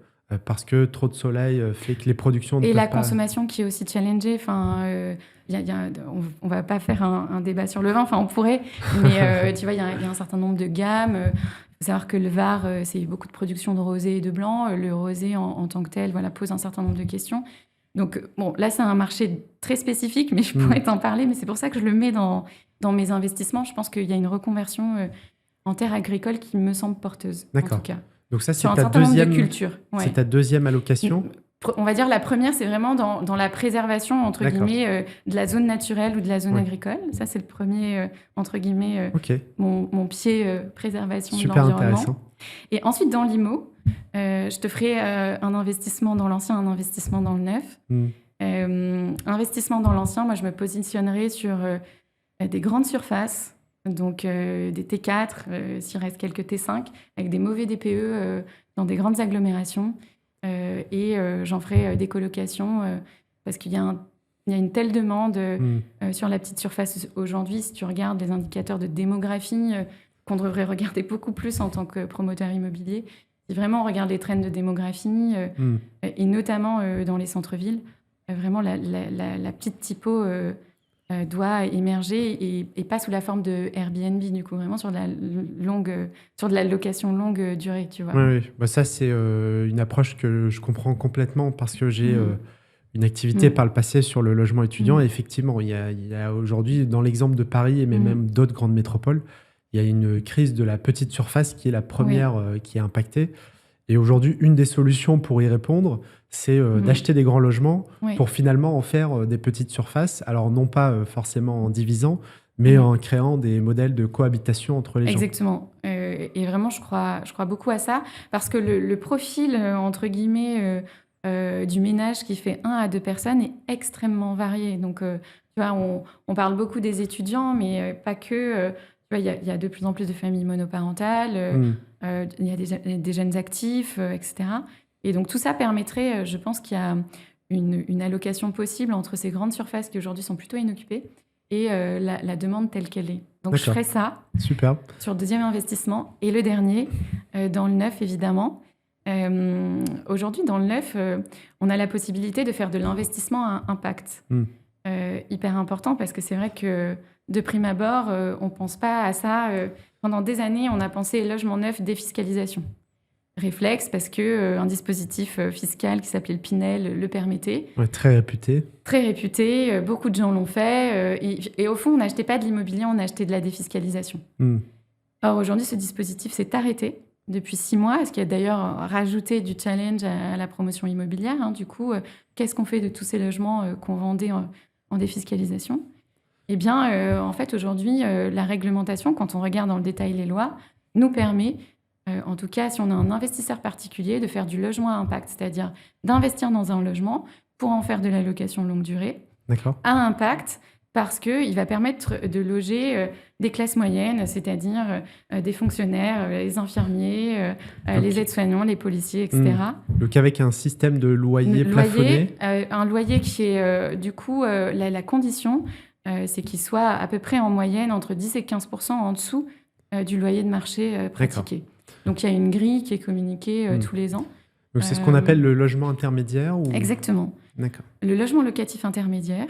parce que trop de soleil fait que les productions ne Et peuvent la pas... consommation qui est aussi challengée. Enfin, on va pas faire un débat sur le vin, enfin on pourrait, mais tu vois, il y a un certain nombre de gammes. Il faut savoir que le Var, c'est beaucoup de production de rosé et de blanc. Le rosé en tant que tel, voilà, pose un certain nombre de questions. Donc, bon, là, c'est un marché très spécifique, mais je pourrais t'en parler. Mais c'est pour ça que je le mets dans mes investissements. Je pense qu'il y a une reconversion en terre agricole qui me semble porteuse, en tout cas. Donc ça, c'est sur un certain nombre de cultures. Ouais. C'est ta deuxième allocation. On va dire la première, c'est vraiment dans la préservation, entre guillemets, de la zone naturelle ou de la zone agricole. Ça, c'est le premier, entre guillemets, mon pied préservation de l'environnement. Intéressant. Et ensuite, dans l'IMO, je te ferai un investissement dans l'ancien, un investissement dans le neuf. Investissement dans l'ancien, moi, je me positionnerai sur des grandes surfaces, donc des T4, s'il reste quelques T5, avec des mauvais DPE dans des grandes agglomérations. Et j'en ferai des colocations parce qu'il y a Il y a une telle demande Mmh. sur la petite surface aujourd'hui. Si tu regardes les indicateurs de démographie, qu'on devrait regarder beaucoup plus en tant que promoteur immobilier, si vraiment on regarde les trends de démographie, Mmh. et notamment dans les centres-villes, vraiment la petite typo doit émerger et pas sous la forme de Airbnb, du coup, vraiment sur de la location longue durée, tu vois. Oui, oui. Bah, ça, c'est une approche que je comprends complètement parce que j'ai Mhm. une activité Mhm. par le passé sur le logement étudiant. Mhm. Et effectivement, il y a aujourd'hui, dans l'exemple de Paris et Mhm. même d'autres grandes métropoles, il y a une crise de la petite surface qui est la Oui. première qui est impactée. Et aujourd'hui, une des solutions pour y répondre, c'est d'acheter des grands logements Oui. pour finalement en faire des petites surfaces. Alors, non pas forcément en divisant, mais Mhm. en créant des modèles de cohabitation entre les gens. Exactement. Et vraiment, je crois beaucoup à ça parce que le profil, entre guillemets, du ménage qui fait 1 à 2 personnes est extrêmement varié. Donc, tu vois, on parle beaucoup des étudiants, mais pas que. Tu vois, il y a de plus en plus de familles monoparentales, Hmm. il y a des jeunes actifs, etc. Et donc, tout ça permettrait, je pense qu'il y a une allocation possible entre ces grandes surfaces qui aujourd'hui sont plutôt inoccupées et la demande telle qu'elle est. Donc, je D'accord. ferai ça Super. sur le deuxième investissement. Et le dernier, dans le neuf, évidemment. Aujourd'hui, dans le neuf, on a la possibilité de faire de l'investissement à impact. Hmm. Hyper important parce que c'est vrai que de prime abord, on ne pense pas à ça. Pendant des années, on a pensé logement neuf, défiscalisation. Réflexe parce que un dispositif fiscal qui s'appelait le Pinel le permettait. Ouais, très réputé. Très réputé, beaucoup de gens l'ont fait. Et au fond, on n'achetait pas de l'immobilier, on achetait de la défiscalisation. Hmm. Or, aujourd'hui, ce dispositif s'est arrêté depuis 6 mois, ce qui a d'ailleurs rajouté du challenge à la promotion immobilière. Hein. Du coup, qu'est-ce qu'on fait de tous ces logements qu'on vendait en défiscalisation ? Eh bien, en fait, aujourd'hui, la réglementation, quand on regarde dans le détail les lois, nous permet, en tout cas, si on a un investisseur particulier, de faire du logement à impact, c'est-à-dire d'investir dans un logement pour en faire de la location longue durée, D'accord. à impact, parce qu'il va permettre de loger des classes moyennes, c'est-à-dire des fonctionnaires, les infirmiers, les aides-soignants, les policiers, etc. Donc avec un système de loyer plafonné. Un loyer qui est, du coup, la condition, c'est qu'il soit à peu près en moyenne entre 10 et 15% en dessous du loyer de marché pratiqué. Donc il y a une grille qui est communiquée tous les ans. Donc c'est ce qu'on appelle le logement intermédiaire ou... Exactement. D'accord. Le logement locatif intermédiaire,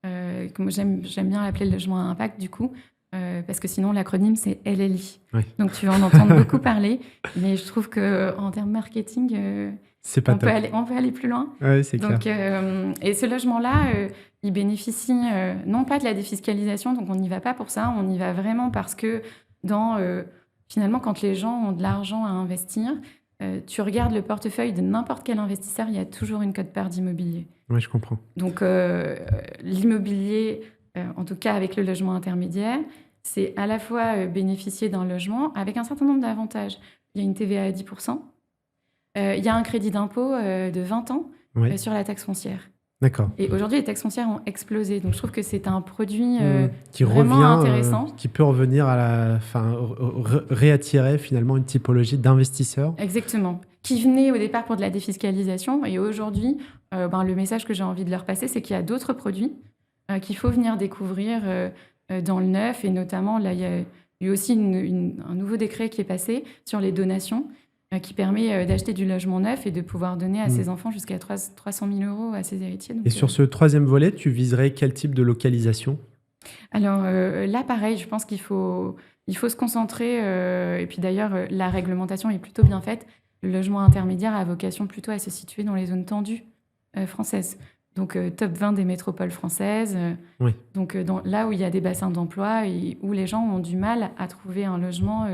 que moi j'aime bien l'appeler le logement à impact du coup, parce que sinon l'acronyme c'est LLI. Ouais. Donc tu vas en entendre beaucoup parler, mais je trouve qu'en termes marketing, C'est pas on top. peut aller plus loin. Ouais, c'est clair. Donc, et ce logement-là, il bénéficie non pas de la défiscalisation, donc on n'y va pas pour ça, on y va vraiment parce que finalement, quand les gens ont de l'argent à investir, tu regardes le portefeuille de n'importe quel investisseur, il y a toujours une quote-part d'immobilier. Ouais, je comprends. Donc, l'immobilier, en tout cas avec le logement intermédiaire, c'est à la fois bénéficier d'un logement avec un certain nombre d'avantages. Il y a une TVA à 10%. Il y a un crédit d'impôt de 20 ans Ouais. sur la taxe foncière. D'accord. Et aujourd'hui, les taxes foncières ont explosé. Donc, je trouve que c'est un produit Qui vraiment revient, intéressant. qui peut revenir à réattirer finalement une typologie d'investisseurs. Exactement. Qui venait au départ pour de la défiscalisation. Et aujourd'hui, le message que j'ai envie de leur passer, c'est qu'il y a d'autres produits qu'il faut venir découvrir dans le neuf. Et notamment, là, il y a eu aussi un nouveau décret qui est passé sur les donations qui permet d'acheter du logement neuf et de pouvoir donner à ses enfants jusqu'à 300 000 € à ses héritiers. Donc, Et sur ce troisième volet, tu viserais quel type de localisation ? Alors là, pareil, je pense qu'il faut se concentrer. Et puis d'ailleurs, la réglementation est plutôt bien faite. Le logement intermédiaire a vocation plutôt à se situer dans les zones tendues françaises. Donc top 20 des métropoles françaises. Oui. Donc là où il y a des bassins d'emploi et où les gens ont du mal à trouver un logement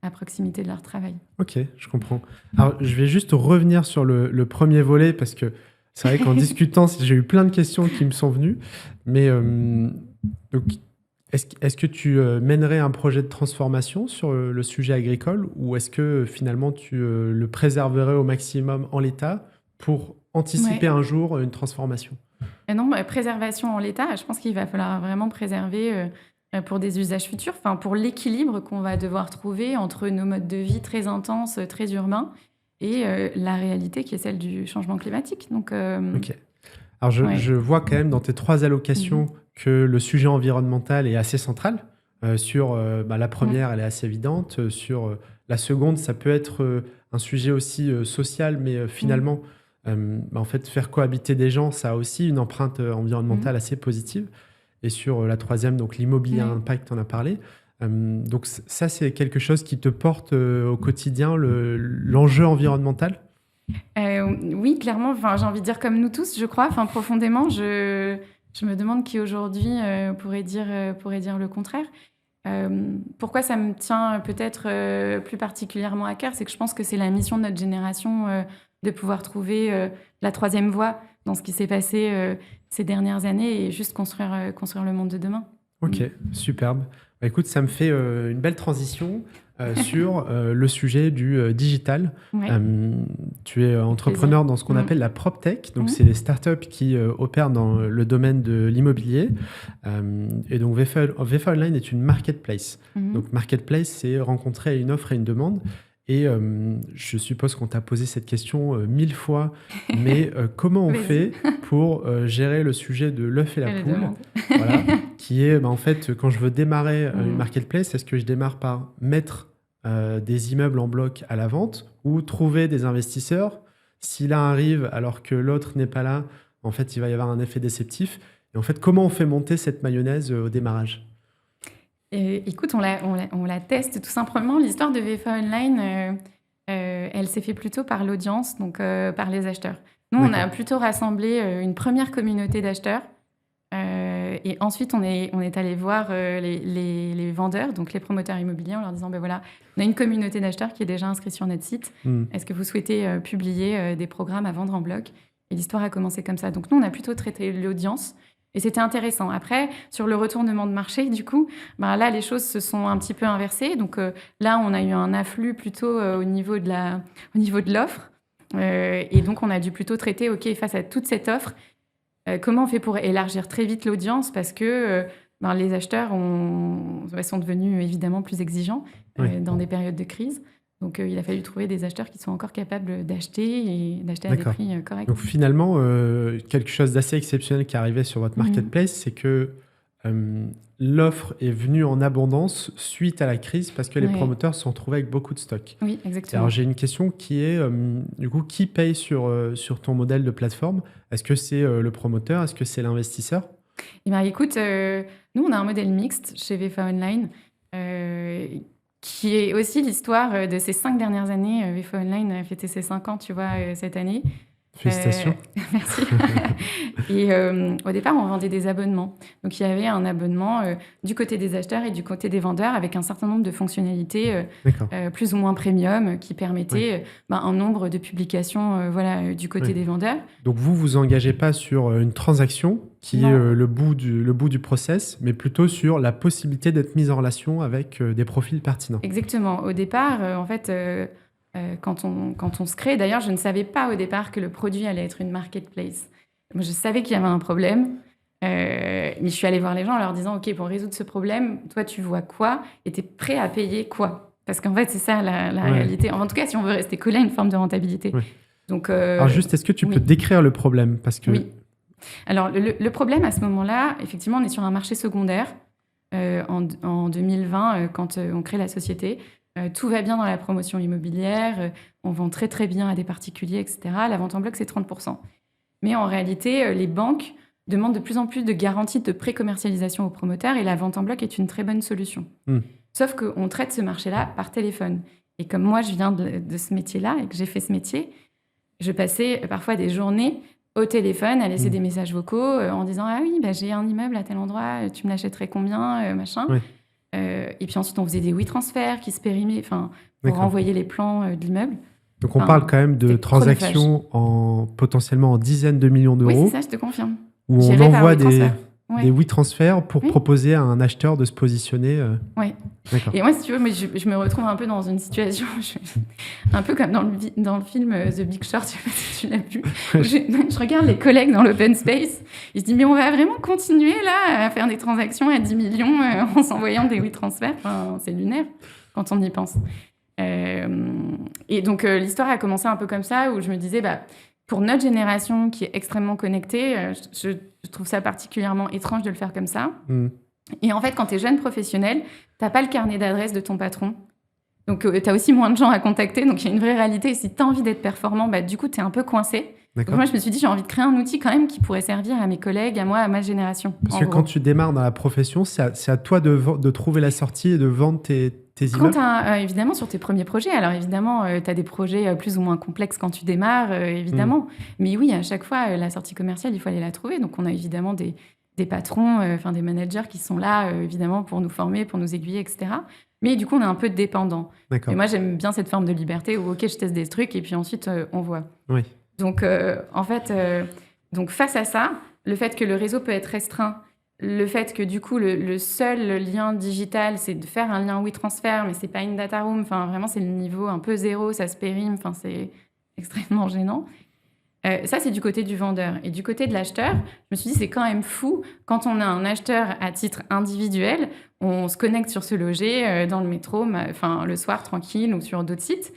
à proximité de leur travail. Ok, je comprends. Alors, je vais juste revenir sur le premier volet parce que c'est vrai qu'en discutant, j'ai eu plein de questions qui me sont venues. Mais donc, est-ce que tu mènerais un projet de transformation sur le sujet agricole ou est-ce que finalement tu le préserverais au maximum en l'état pour anticiper un jour une transformation ? Et non, préservation en l'état, je pense qu'il va falloir vraiment préserver pour des usages futurs, pour l'équilibre qu'on va devoir trouver entre nos modes de vie très intenses, très urbains, et la réalité qui est celle du changement climatique. Donc, Ok. Alors, Ouais. je vois quand même dans tes 3 allocations que le sujet environnemental est assez central. Sur la première, elle est assez évidente. Sur la seconde, ça peut être un sujet aussi social, mais finalement, en fait, faire cohabiter des gens, ça a aussi une empreinte environnementale assez positive. Et sur la troisième, donc l'immobilier à Ouais. impact, tu en as parlé. Donc ça, c'est quelque chose qui te porte au quotidien, l'enjeu environnemental? Oui, clairement, enfin, j'ai envie de dire comme nous tous, je crois. Enfin, profondément, je me demande qui aujourd'hui pourrait dire le contraire. Pourquoi ça me tient peut-être plus particulièrement à cœur, c'est que je pense que c'est la mission de notre génération de pouvoir trouver la troisième voie dans ce qui s'est passé ces dernières années et juste construire le monde de demain. Ok, superbe. Bah, écoute, ça me fait une belle transition sur le sujet du digital. Ouais. Tu es entrepreneur dans ce qu'on appelle la PropTech, donc c'est les startups qui opèrent dans le domaine de l'immobilier. Et donc VFA Online est une marketplace. Donc marketplace, c'est rencontrer une offre et une demande. Et je suppose qu'on t'a posé cette question 1000 fois, mais comment on fait pour gérer le sujet de l'œuf et la poule, voilà, qui est en fait quand je veux démarrer une marketplace, est-ce que je démarre par mettre des immeubles en bloc à la vente ou trouver des investisseurs? Si l'un arrive alors que l'autre n'est pas là, en fait, il va y avoir un effet déceptif. Et en fait, comment on fait monter cette mayonnaise au démarrage? Écoute, on la teste tout simplement. L'histoire de VFA Online, elle s'est fait plutôt par l'audience, donc par les acheteurs. Nous, on a plutôt rassemblé une première communauté d'acheteurs. Et ensuite, on est allé voir les vendeurs, donc les promoteurs immobiliers, en leur disant, ben voilà, on a une communauté d'acheteurs qui est déjà inscrite sur notre site. Est-ce que vous souhaitez publier des programmes à vendre en bloc? Et l'histoire a commencé comme ça. Donc nous, on a plutôt traité l'audience. Et c'était intéressant. Après, sur le retournement de marché, du coup, là, les choses se sont un petit peu inversées. Donc là, on a eu un afflux plutôt au niveau de l'offre. Et donc, on a dû plutôt traiter, OK, face à toute cette offre, comment on fait pour élargir très vite l'audience? Parce que les acheteurs sont devenus évidemment plus exigeants dans des périodes de crise. Donc, il a fallu trouver des acheteurs qui sont encore capables d'acheter et d'acheter à des prix corrects. Donc, finalement, quelque chose d'assez exceptionnel qui est arrivé sur votre marketplace, c'est que l'offre est venue en abondance suite à la crise parce que les promoteurs se sont retrouvés avec beaucoup de stock. Oui, exactement. Alors, j'ai une question qui est, du coup, qui paye sur ton modèle de plateforme? Est-ce que c'est le promoteur? Est-ce que c'est l'investisseur? Eh bien, écoute, nous, on a un modèle mixte chez VFA Online qui est aussi l'histoire de ces 5 dernières années. VFA Online a fêté ses 5 ans, tu vois, cette année. Félicitations. Merci. Et au départ, on vendait des abonnements. Donc, il y avait un abonnement du côté des acheteurs et du côté des vendeurs avec un certain nombre de fonctionnalités plus ou moins premium qui permettaient un nombre de publications du côté des vendeurs. Donc, vous vous engagez pas sur une transaction qui est le bout du process, mais plutôt sur la possibilité d'être mise en relation avec des profils pertinents. Exactement. Au départ, en fait... quand on se crée, d'ailleurs, je ne savais pas au départ que le produit allait être une marketplace. Moi, je savais qu'il y avait un problème, mais je suis allée voir les gens en leur disant, OK, pour résoudre ce problème, toi, tu vois quoi et tu es prêt à payer quoi? Parce qu'en fait, c'est ça la réalité. En tout cas, si on veut rester collé à une forme de rentabilité. Donc, alors juste, est-ce que tu peux décrire le problème? Parce que... Oui. Alors, le problème à ce moment-là, effectivement, on est sur un marché secondaire en 2020, quand on crée la société. Tout va bien dans la promotion immobilière, on vend très très bien à des particuliers, etc. La vente en bloc, c'est 30%. Mais en réalité, les banques demandent de plus en plus de garanties de pré-commercialisation aux promoteurs et la vente en bloc est une très bonne solution. Sauf qu'on traite ce marché-là par téléphone. Et comme moi, je viens de ce métier-là et que j'ai fait ce métier, je passais parfois des journées au téléphone à laisser des messages vocaux en disant « Ah oui, j'ai un immeuble à tel endroit, tu me l'achèterais combien machin ?» Et puis ensuite, on faisait des transferts qui se périmaient pour renvoyer les plans de l'immeuble. Donc, on parle quand même de transactions potentiellement en dizaines de millions d'euros. Oui, c'est ça, je te confirme. Où on envoie des transferts pour proposer à un acheteur de se positionner. Oui. Et moi, si tu veux, je me retrouve un peu dans une situation, un peu comme dans le film The Big Short, je ne sais pas si tu l'as vu. Je regarde les collègues dans l'open space, ils se disent, mais on va vraiment continuer là à faire des transactions à 10 millions en s'envoyant des transferts. C'est lunaire quand on y pense. Et donc, l'histoire a commencé un peu comme ça, où je me disais, pour notre génération qui est extrêmement connectée, je trouve ça particulièrement étrange de le faire comme ça. Et en fait, quand tu es jeune professionnel, tu n'as pas le carnet d'adresse de ton patron. Donc, tu as aussi moins de gens à contacter. Donc, il y a une vraie réalité. Et si tu as envie d'être performant, du coup, tu es un peu coincé. Donc, moi, je me suis dit, j'ai envie de créer un outil quand même qui pourrait servir à mes collègues, à moi, à ma génération. Parce que quand tu démarres dans la profession, c'est à toi de trouver la sortie et de vendre tes immeubles. Évidemment, sur tes premiers projets. Alors, évidemment, tu as des projets plus ou moins complexes quand tu démarres, évidemment. Mais oui, à chaque fois, la sortie commerciale, il faut aller la trouver. Donc, on a évidemment des patrons, des managers qui sont là, évidemment, pour nous former, pour nous aiguiller, etc. Mais du coup, on est un peu dépendant. Et moi, j'aime bien cette forme de liberté où, OK, je teste des trucs et puis ensuite, on voit. Oui. Donc, en fait, face à ça, le fait que le réseau peut être restreint, le fait que, du coup, le seul lien digital, c'est de faire un lien WeTransfer, mais c'est pas une data room. Enfin, vraiment, c'est le niveau un peu zéro, ça se périme. Enfin, c'est extrêmement gênant. Ça, c'est du côté du vendeur. Et du côté de l'acheteur, je me suis dit, c'est quand même fou. Quand on a un acheteur à titre individuel, on se connecte sur ce loger dans le métro, le soir, tranquille, ou sur d'autres sites,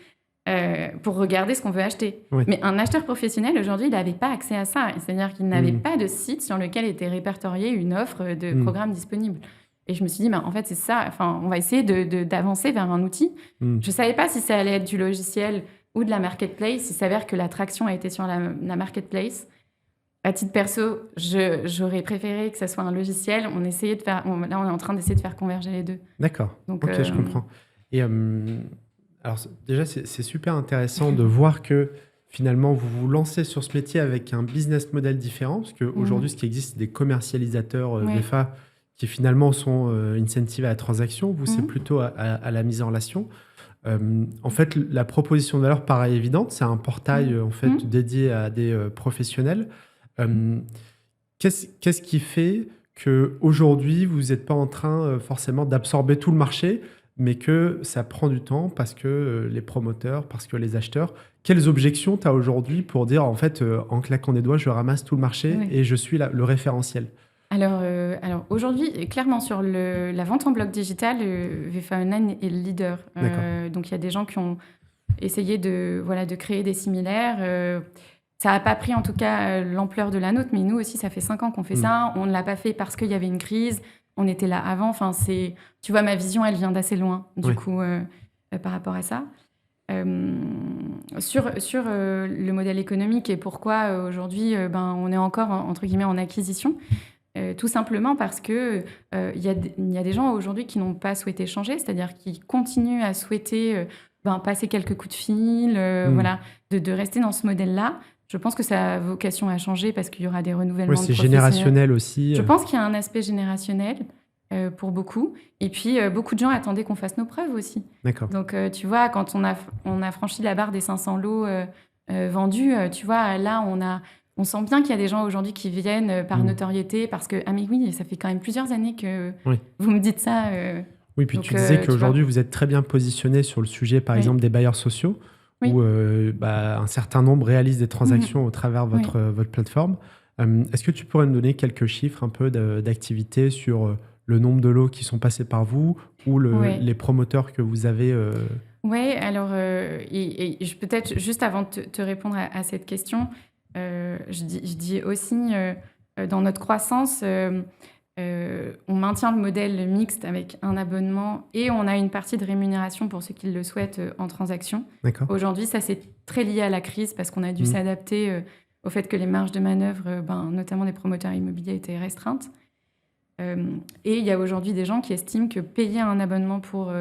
pour regarder ce qu'on veut acheter. Oui. Mais un acheteur professionnel, aujourd'hui, il n'avait pas accès à ça. C'est-à-dire qu'il n'avait pas de site sur lequel était répertoriée une offre de programme disponible. Et je me suis dit, en fait, c'est ça. Enfin, on va essayer d'avancer vers un outil. Je ne savais pas si ça allait être du logiciel ou de la marketplace. Il s'avère que la traction a été sur la marketplace. À titre perso, j'aurais préféré que ça soit un logiciel. Là, on est en train d'essayer de faire converger les deux. D'accord. Donc, ok, je comprends. Et alors, déjà, c'est super intéressant de voir que finalement, vous vous lancez sur ce métier avec un business model différent. Parce qu'aujourd'hui, ce qui existe, c'est des commercialisateurs VFA qui finalement sont incentivés à la transaction. Vous, c'est plutôt à la mise en relation. En fait, la proposition de valeur paraît évidente. C'est un portail en fait dédié à des professionnels. Qu'est-ce qui fait qu'aujourd'hui, vous n'êtes pas en train forcément d'absorber tout le marché, mais que ça prend du temps parce que les promoteurs, parce que les acheteurs... Quelles objections tu as aujourd'hui pour dire, en fait, en claquant des doigts, je ramasse tout le marché et je suis le référentiel? Alors aujourd'hui, clairement, sur la vente en bloc digital, VFA Online est le leader. Donc, il y a des gens qui ont essayé de créer des similaires. Ça n'a pas pris, en tout cas, l'ampleur de la nôtre, mais nous aussi, ça fait 5 ans qu'on fait ça. On ne l'a pas fait parce qu'il y avait une crise. On était là avant. Enfin, tu vois, ma vision, elle vient d'assez loin, du coup, par rapport à ça. Sur le modèle économique et pourquoi aujourd'hui, on est encore, entre guillemets, en acquisition. Tout simplement parce que y a des gens aujourd'hui qui n'ont pas souhaité changer, c'est-à-dire qui continuent à souhaiter passer quelques coups de fil, de rester dans ce modèle-là. Je pense que ça a vocation à changer parce qu'il y aura des renouvellements de professionnels. C'est générationnel aussi. Je pense qu'il y a un aspect générationnel pour beaucoup. Et puis, beaucoup de gens attendaient qu'on fasse nos preuves aussi. D'accord. Donc, tu vois, quand on a franchi la barre des 500 lots vendus, tu vois, là, on sent bien qu'il y a des gens aujourd'hui qui viennent par notoriété parce que, mais oui, ça fait quand même plusieurs années que vous me dites ça. Oui, puis tu disais qu'aujourd'hui, vous êtes très bien positionné sur le sujet, par exemple, des bailleurs sociaux, où un certain nombre réalisent des transactions au travers de votre plateforme. Est-ce que tu pourrais me donner quelques chiffres un peu d'activité sur le nombre de lots qui sont passés par vous ou les promoteurs que vous avez Oui, alors, peut-être juste avant de te répondre à cette question, je dis aussi, dans notre croissance, on maintient le modèle mixte avec un abonnement et on a une partie de rémunération pour ceux qui le souhaitent en transaction. D'accord. Aujourd'hui, ça, c'est très lié à la crise parce qu'on a dû s'adapter au fait que les marges de manœuvre, notamment des promoteurs immobiliers, étaient restreintes. Et il y a aujourd'hui des gens qui estiment que payer un abonnement pour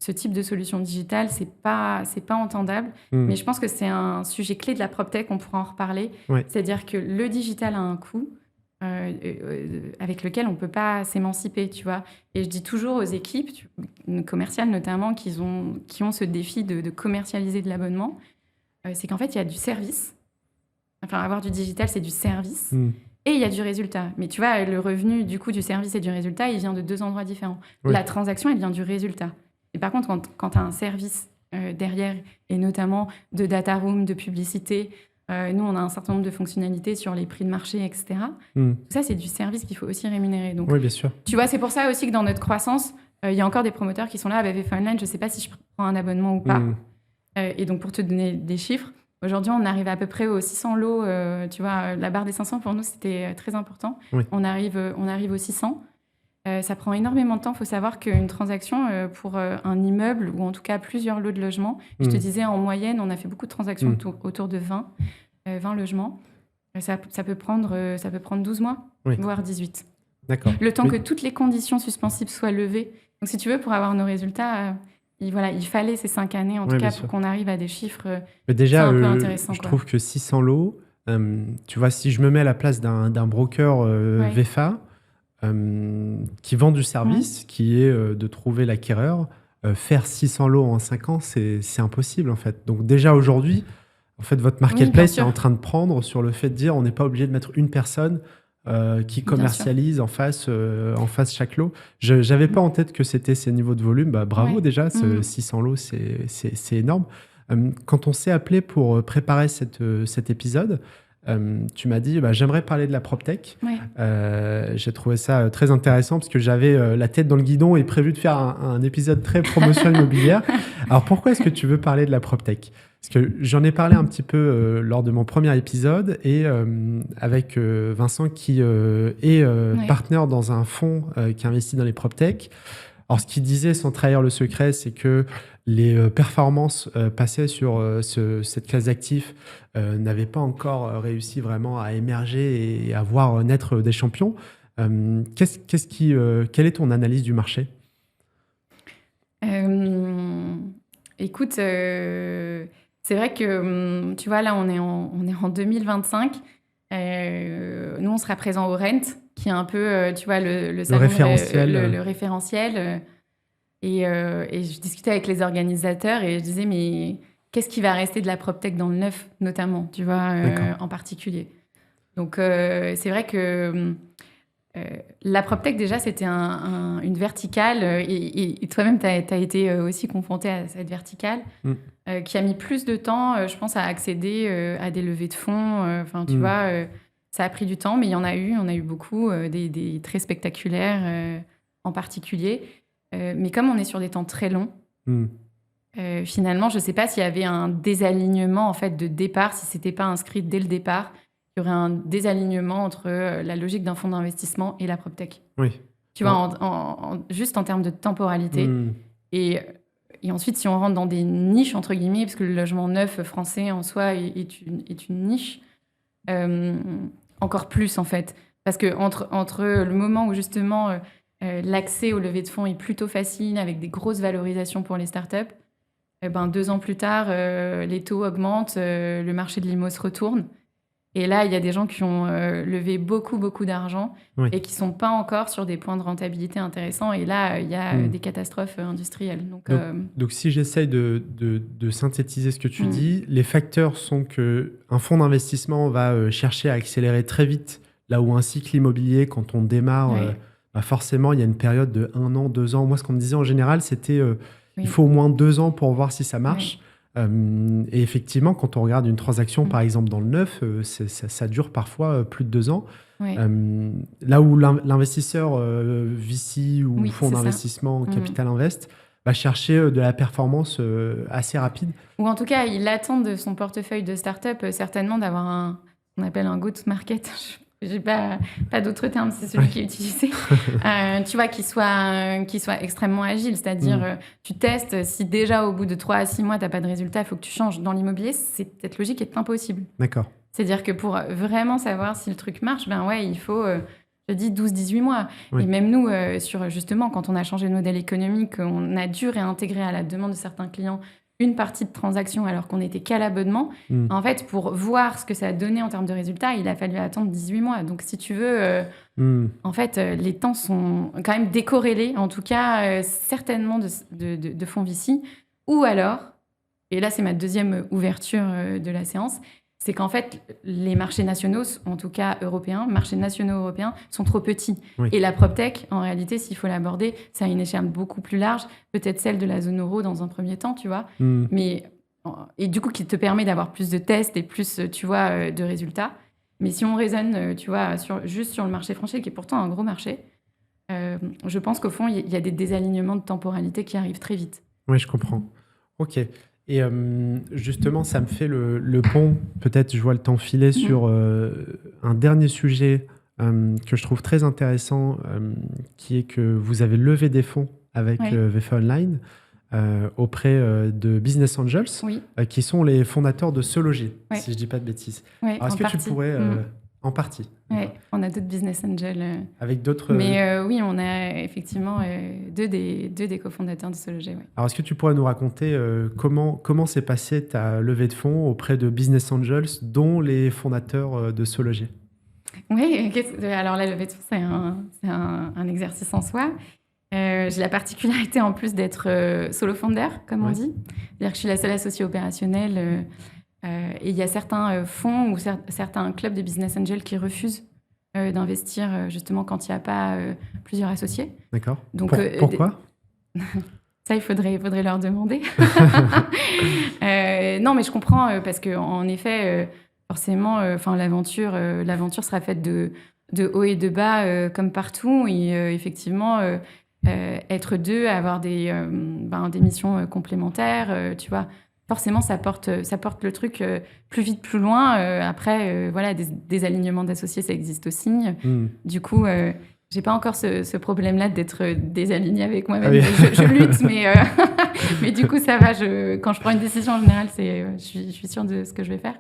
ce type de solution digitale, c'est pas entendable. Mais je pense que c'est un sujet clé de la PropTech, on pourra en reparler. C'est-à-dire que le digital a un coût avec lequel on ne peut pas s'émanciper, tu vois. Et je dis toujours aux équipes commerciales notamment qui ont ce défi de commercialiser de l'abonnement, c'est qu'en fait, il y a du service. Enfin, avoir du digital, c'est du service. Et il y a du résultat. Mais tu vois, le revenu du coût du service et du résultat, il vient de 2 endroits différents. La transaction, elle vient du résultat. Et par contre, quand tu as un service derrière, et notamment de data room, de publicité, nous, on a un certain nombre de fonctionnalités sur les prix de marché, etc. Tout ça, c'est du service qu'il faut aussi rémunérer. Donc, oui, bien sûr. Tu vois, c'est pour ça aussi que dans notre croissance, il y a encore des promoteurs qui sont là avec VFA Online. Je ne sais pas si je prends un abonnement ou pas. Et donc, pour te donner des chiffres, Aujourd'hui, on arrive à peu près aux 600 lots. Tu vois, la barre des 500, pour nous, c'était très important. Oui. On arrive aux 600. Ça prend énormément de temps. Il faut savoir qu'une transaction pour un immeuble, ou en tout cas plusieurs lots de logement, je te disais, en moyenne, on a fait beaucoup de transactions autour de 20 logements. Ça peut prendre 12 mois, voire 18. D'accord. Le temps que toutes les conditions suspensibles soient levées. Donc, si tu veux, pour avoir nos résultats, il fallait ces 5 années, en tout cas, pour qu'on arrive à des chiffres Mais déjà, un peu intéressants. Je trouve que 600 lots, tu vois, si je me mets à la place d'un broker VFA qui vend du service, qui est de trouver l'acquéreur, faire 600 lots en 5 ans, c'est impossible, en fait. Donc déjà, aujourd'hui, en fait, votre marketplace est en train de prendre sur le fait de dire on n'est pas obligé de mettre une personne qui commercialise en face chaque lot. Je n'avais pas en tête que c'était ces niveaux de volume. Bah, bravo déjà, 600 lots, c'est énorme. Quand on s'est appelé pour préparer cet épisode, tu m'as dit j'aimerais parler de la PropTech. J'ai trouvé ça très intéressant parce que j'avais la tête dans le guidon et prévu de faire un épisode très promotion immobilière. Alors pourquoi est-ce que tu veux parler de la PropTech ? Parce que j'en ai parlé un petit peu lors de mon premier épisode et avec Vincent qui est partenaire dans un fonds qui investit dans les PropTech. Alors ce qu'il disait sans trahir le secret, c'est que les performances passées sur cette classe d'actifs n'avaient pas encore réussi vraiment à émerger et à voir naître des champions. Quelle est ton analyse du marché ? Écoute, c'est vrai que, tu vois, là, on est en 2025. Nous, on sera présent au Rent, qui est un peu, tu vois, le référentiel. Le référentiel. Et je discutais avec les organisateurs et je disais, mais qu'est-ce qui va rester de la PropTech dans le neuf, notamment, tu vois, en particulier. Donc, c'est vrai que la PropTech, déjà, c'était une verticale. Et toi-même, tu as été aussi confronté à cette verticale qui a mis plus de temps, je pense, à accéder à des levées de fonds. Enfin, tu vois, ça a pris du temps, mais il y en a eu. On a eu beaucoup, des très spectaculaires en particulier. Mais comme on est sur des temps très longs, finalement, je ne sais pas s'il y avait un désalignement en fait, de départ, si ce n'était pas inscrit dès le départ, il y aurait un désalignement entre la logique d'un fonds d'investissement et la PropTech. Oui. Tu vois, juste en termes de temporalité. Et ensuite, si on rentre dans des niches, entre guillemets, parce que le logement neuf français en soi est une niche, encore plus en fait. Parce que entre le moment où justement l'accès au levée de fonds est plutôt facile, avec des grosses valorisations pour les startups, 2 ans plus tard, les taux augmentent, le marché de l'IMO se retourne. Et là, il y a des gens qui ont levé beaucoup, beaucoup d'argent et qui ne sont pas encore sur des points de rentabilité intéressants. Et là, il y a des catastrophes industrielles. Donc, si j'essaye de synthétiser ce que tu dis, les facteurs sont qu'un fonds d'investissement va chercher à accélérer très vite, là où un cycle immobilier, quand on démarre, forcément, il y a une période de 1 an, 2 ans. Moi, ce qu'on me disait en général, c'était il faut au moins 2 ans pour voir si ça marche. Et effectivement, quand on regarde une transaction, par exemple, dans le neuf, ça dure parfois plus de 2 ans. Là où l'investisseur VC ou fonds d'investissement Capital Invest va chercher de la performance assez rapide. Ou en tout cas, il attend de son portefeuille de start-up certainement d'avoir ce qu'on appelle un go-to-market. J'ai pas d'autre terme, c'est celui qui est utilisé. Tu vois, qui soit extrêmement agile. C'est-à-dire, tu testes, si déjà au bout de 3 à 6 mois, tu n'as pas de résultat, il faut que tu changes. Dans l'immobilier, cette logique est impossible. D'accord. C'est-à-dire que pour vraiment savoir si le truc marche, il faut, je dis, 12-18 mois. Et même nous, justement, quand on a changé de modèle économique, on a dû réintégrer à la demande de certains clients une partie de transaction alors qu'on n'était qu'à l'abonnement. En fait, pour voir ce que ça a donné en termes de résultats, il a fallu attendre 18 mois. Donc, si tu veux, en fait, les temps sont quand même décorrélés, en tout cas, certainement de fonds VC. Ou alors, et là, c'est ma deuxième ouverture de la séance, c'est qu'en fait, les marchés nationaux, en tout cas marchés nationaux européens, sont trop petits. Et la PropTech, en réalité, s'il faut l'aborder, ça a une échelle beaucoup plus large, peut-être celle de la zone euro dans un premier temps, tu vois. Et du coup, qui te permet d'avoir plus de tests et plus, tu vois, de résultats. Mais si on raisonne, tu vois, juste sur le marché français, qui est pourtant un gros marché, je pense qu'au fond, il y a des désalignements de temporalité qui arrivent très vite. Oui, je comprends. OK. Et justement, ça me fait le pont, peut-être je vois le temps filer, sur un dernier sujet que je trouve très intéressant, qui est que vous avez levé des fonds avec VFA Online auprès de Business Angels, qui sont les fondateurs de Se Loger, si je ne dis pas de bêtises. Alors, est-ce que tu pourrais... En partie. Oui, on a d'autres business angels. Avec d'autres... Mais oui, on a effectivement deux des cofondateurs de Se Loger. Ouais. Alors, est-ce que tu pourrais nous raconter comment s'est passée ta levée de fonds auprès de business angels, dont les fondateurs de Se Loger? Oui, alors la levée de fonds, c'est un exercice en soi. J'ai la particularité en plus d'être solo founder, comme on dit. C'est-à-dire que je suis la seule associée opérationnelle. Et il y a certains fonds ou certains clubs de business angels qui refusent d'investir justement quand il n'y a pas plusieurs associés. D'accord. Donc, pourquoi Ça, il faudrait leur demander. Non, mais je comprends parce qu'en effet, forcément, l'aventure sera faite de haut et de bas comme partout. Et effectivement, être deux, avoir des missions complémentaires, tu vois. Forcément, ça porte le truc plus vite, plus loin. Après, voilà, des alignements d'associés, ça existe aussi. Du coup, j'ai pas encore ce problème-là d'être désaligné avec moi-même. Je lutte, mais du coup, ça va. Quand je prends une décision, en général, je suis sûre de ce que je vais faire.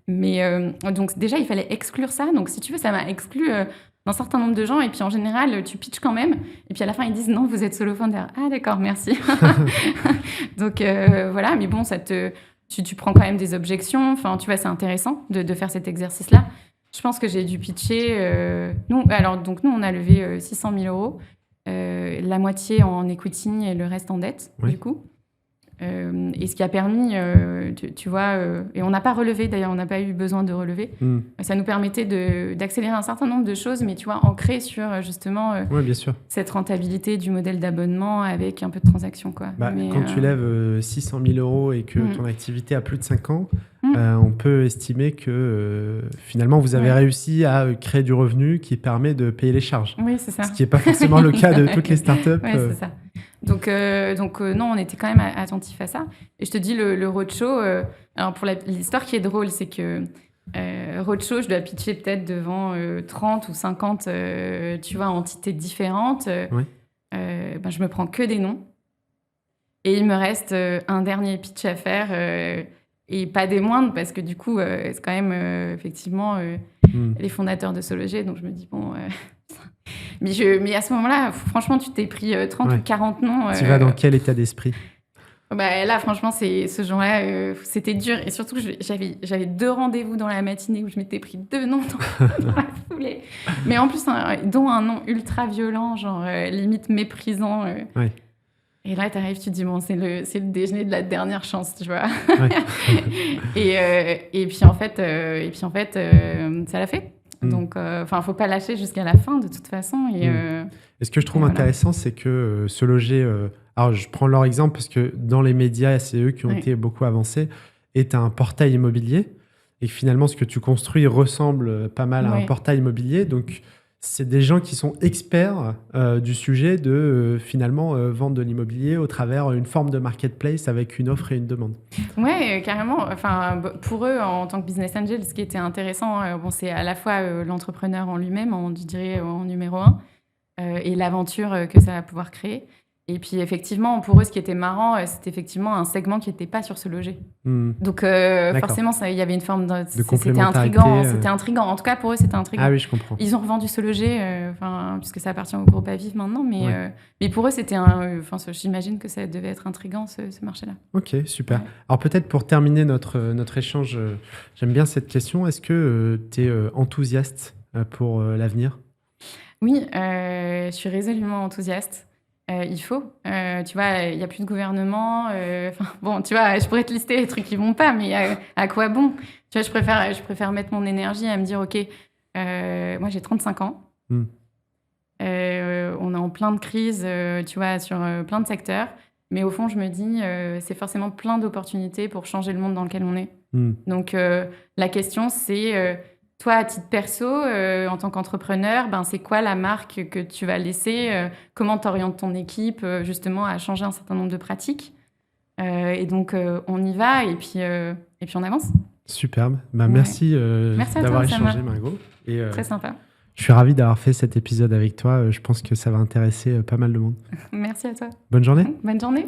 Mais donc, déjà, il fallait exclure ça. Donc, si tu veux, ça m'a exclu d'un certain nombre de gens. Et puis, en général, tu pitches quand même. Et puis, à la fin, ils disent « Non, vous êtes solo founder. » Ah, d'accord, merci. Donc, voilà. Mais bon, tu prends quand même des objections. Enfin, tu vois, c'est intéressant de faire cet exercice-là. Je pense que j'ai dû pitcher... nous, on a levé 600 000 €. La moitié en equity et le reste en dette, du coup. Et ce qui a permis, tu vois, et on n'a pas relevé, d'ailleurs, on n'a pas eu besoin de relever. Ça nous permettait d'accélérer un certain nombre de choses, mais tu vois, ancré sur justement bien sûr. cette rentabilité du modèle d'abonnement avec un peu de transactions, quoi. Quand tu lèves 600 000 € et que ton activité a plus de 5 ans, on peut estimer que finalement, vous avez réussi à créer du revenu qui permet de payer les charges. Oui, c'est ça. Ce qui n'est pas forcément le cas de toutes les startups. Oui, c'est ça. Donc non, on était quand même attentifs à ça. Et je te dis, le roadshow, alors pour l'histoire qui est drôle, c'est que roadshow, je dois pitcher peut-être devant 30 ou 50 tu vois, entités différentes. Je me prends que des noms. Et il me reste un dernier pitch à faire, et pas des moindres, parce que du coup, c'est quand même effectivement les fondateurs de Se Loger. Donc je me dis, bon... Mais à ce moment-là, franchement, tu t'es pris 30 ou 40 noms. Tu vas dans quel état d'esprit? Là, franchement, ce jour-là, c'était dur. Et surtout, j'avais 2 rendez-vous dans la matinée où je m'étais pris 2 noms dans la foulée. Mais en plus, dont un nom ultra violent, genre limite méprisant. Et là, tu arrives, tu te dis, bon, c'est le déjeuner de la dernière chance, tu vois. Et puis, en fait, ça l'a fait. Donc, faut pas lâcher jusqu'à la fin, de toute façon. Et ce que je trouve intéressant, c'est que Se Loger... alors, je prends leur exemple parce que dans les médias, c'est eux qui ont été beaucoup avancés, est un portail immobilier. Et finalement, ce que tu construis ressemble pas mal à un portail immobilier. Donc, c'est des gens qui sont experts du sujet de finalement vendre de l'immobilier au travers une forme de marketplace avec une offre et une demande. Ouais, carrément. Enfin, pour eux, en tant que business angel, ce qui était intéressant, c'est à la fois l'entrepreneur en lui-même, je dirais en numéro 1, et l'aventure que ça va pouvoir créer. Et puis effectivement, pour eux, ce qui était marrant, c'était effectivement un segment qui n'était pas sur Se Loger. Donc forcément, il y avait une forme de c'était intriguant. C'était intriguant. En tout cas, pour eux, c'était intriguant. Ah oui, je comprends. Ils ont revendu Se Loger, puisque ça appartient au groupe Aviv maintenant. Mais pour eux, c'était j'imagine que ça devait être intriguant, ce marché-là. Ok, super. Alors peut-être pour terminer notre échange, j'aime bien cette question. Est-ce que tu es enthousiaste pour l'avenir? Oui, je suis résolument enthousiaste. Il faut. Tu vois, il n'y a plus de gouvernement. Tu vois, je pourrais te lister les trucs qui ne vont pas, mais à quoi bon? Tu vois, je préfère mettre mon énergie à me dire, OK, moi j'ai 35 ans. On est en plein de crises, tu vois, sur plein de secteurs. Mais au fond, je me dis, c'est forcément plein d'opportunités pour changer le monde dans lequel on est. Donc, la question, c'est... toi, à titre perso, en tant qu'entrepreneur, c'est quoi la marque que tu vas laisser? Comment tu orientes ton équipe justement à changer un certain nombre de pratiques? Et donc, on y va et puis on avance. Superbe. Bah, Ouais. merci, Merci à d'avoir toi, Oussama. échangé, Margot. Et Très sympa. je suis ravi d'avoir fait cet épisode avec toi. Je pense que ça va intéresser pas mal de monde. Merci à toi. Bonne journée. Bonne journée.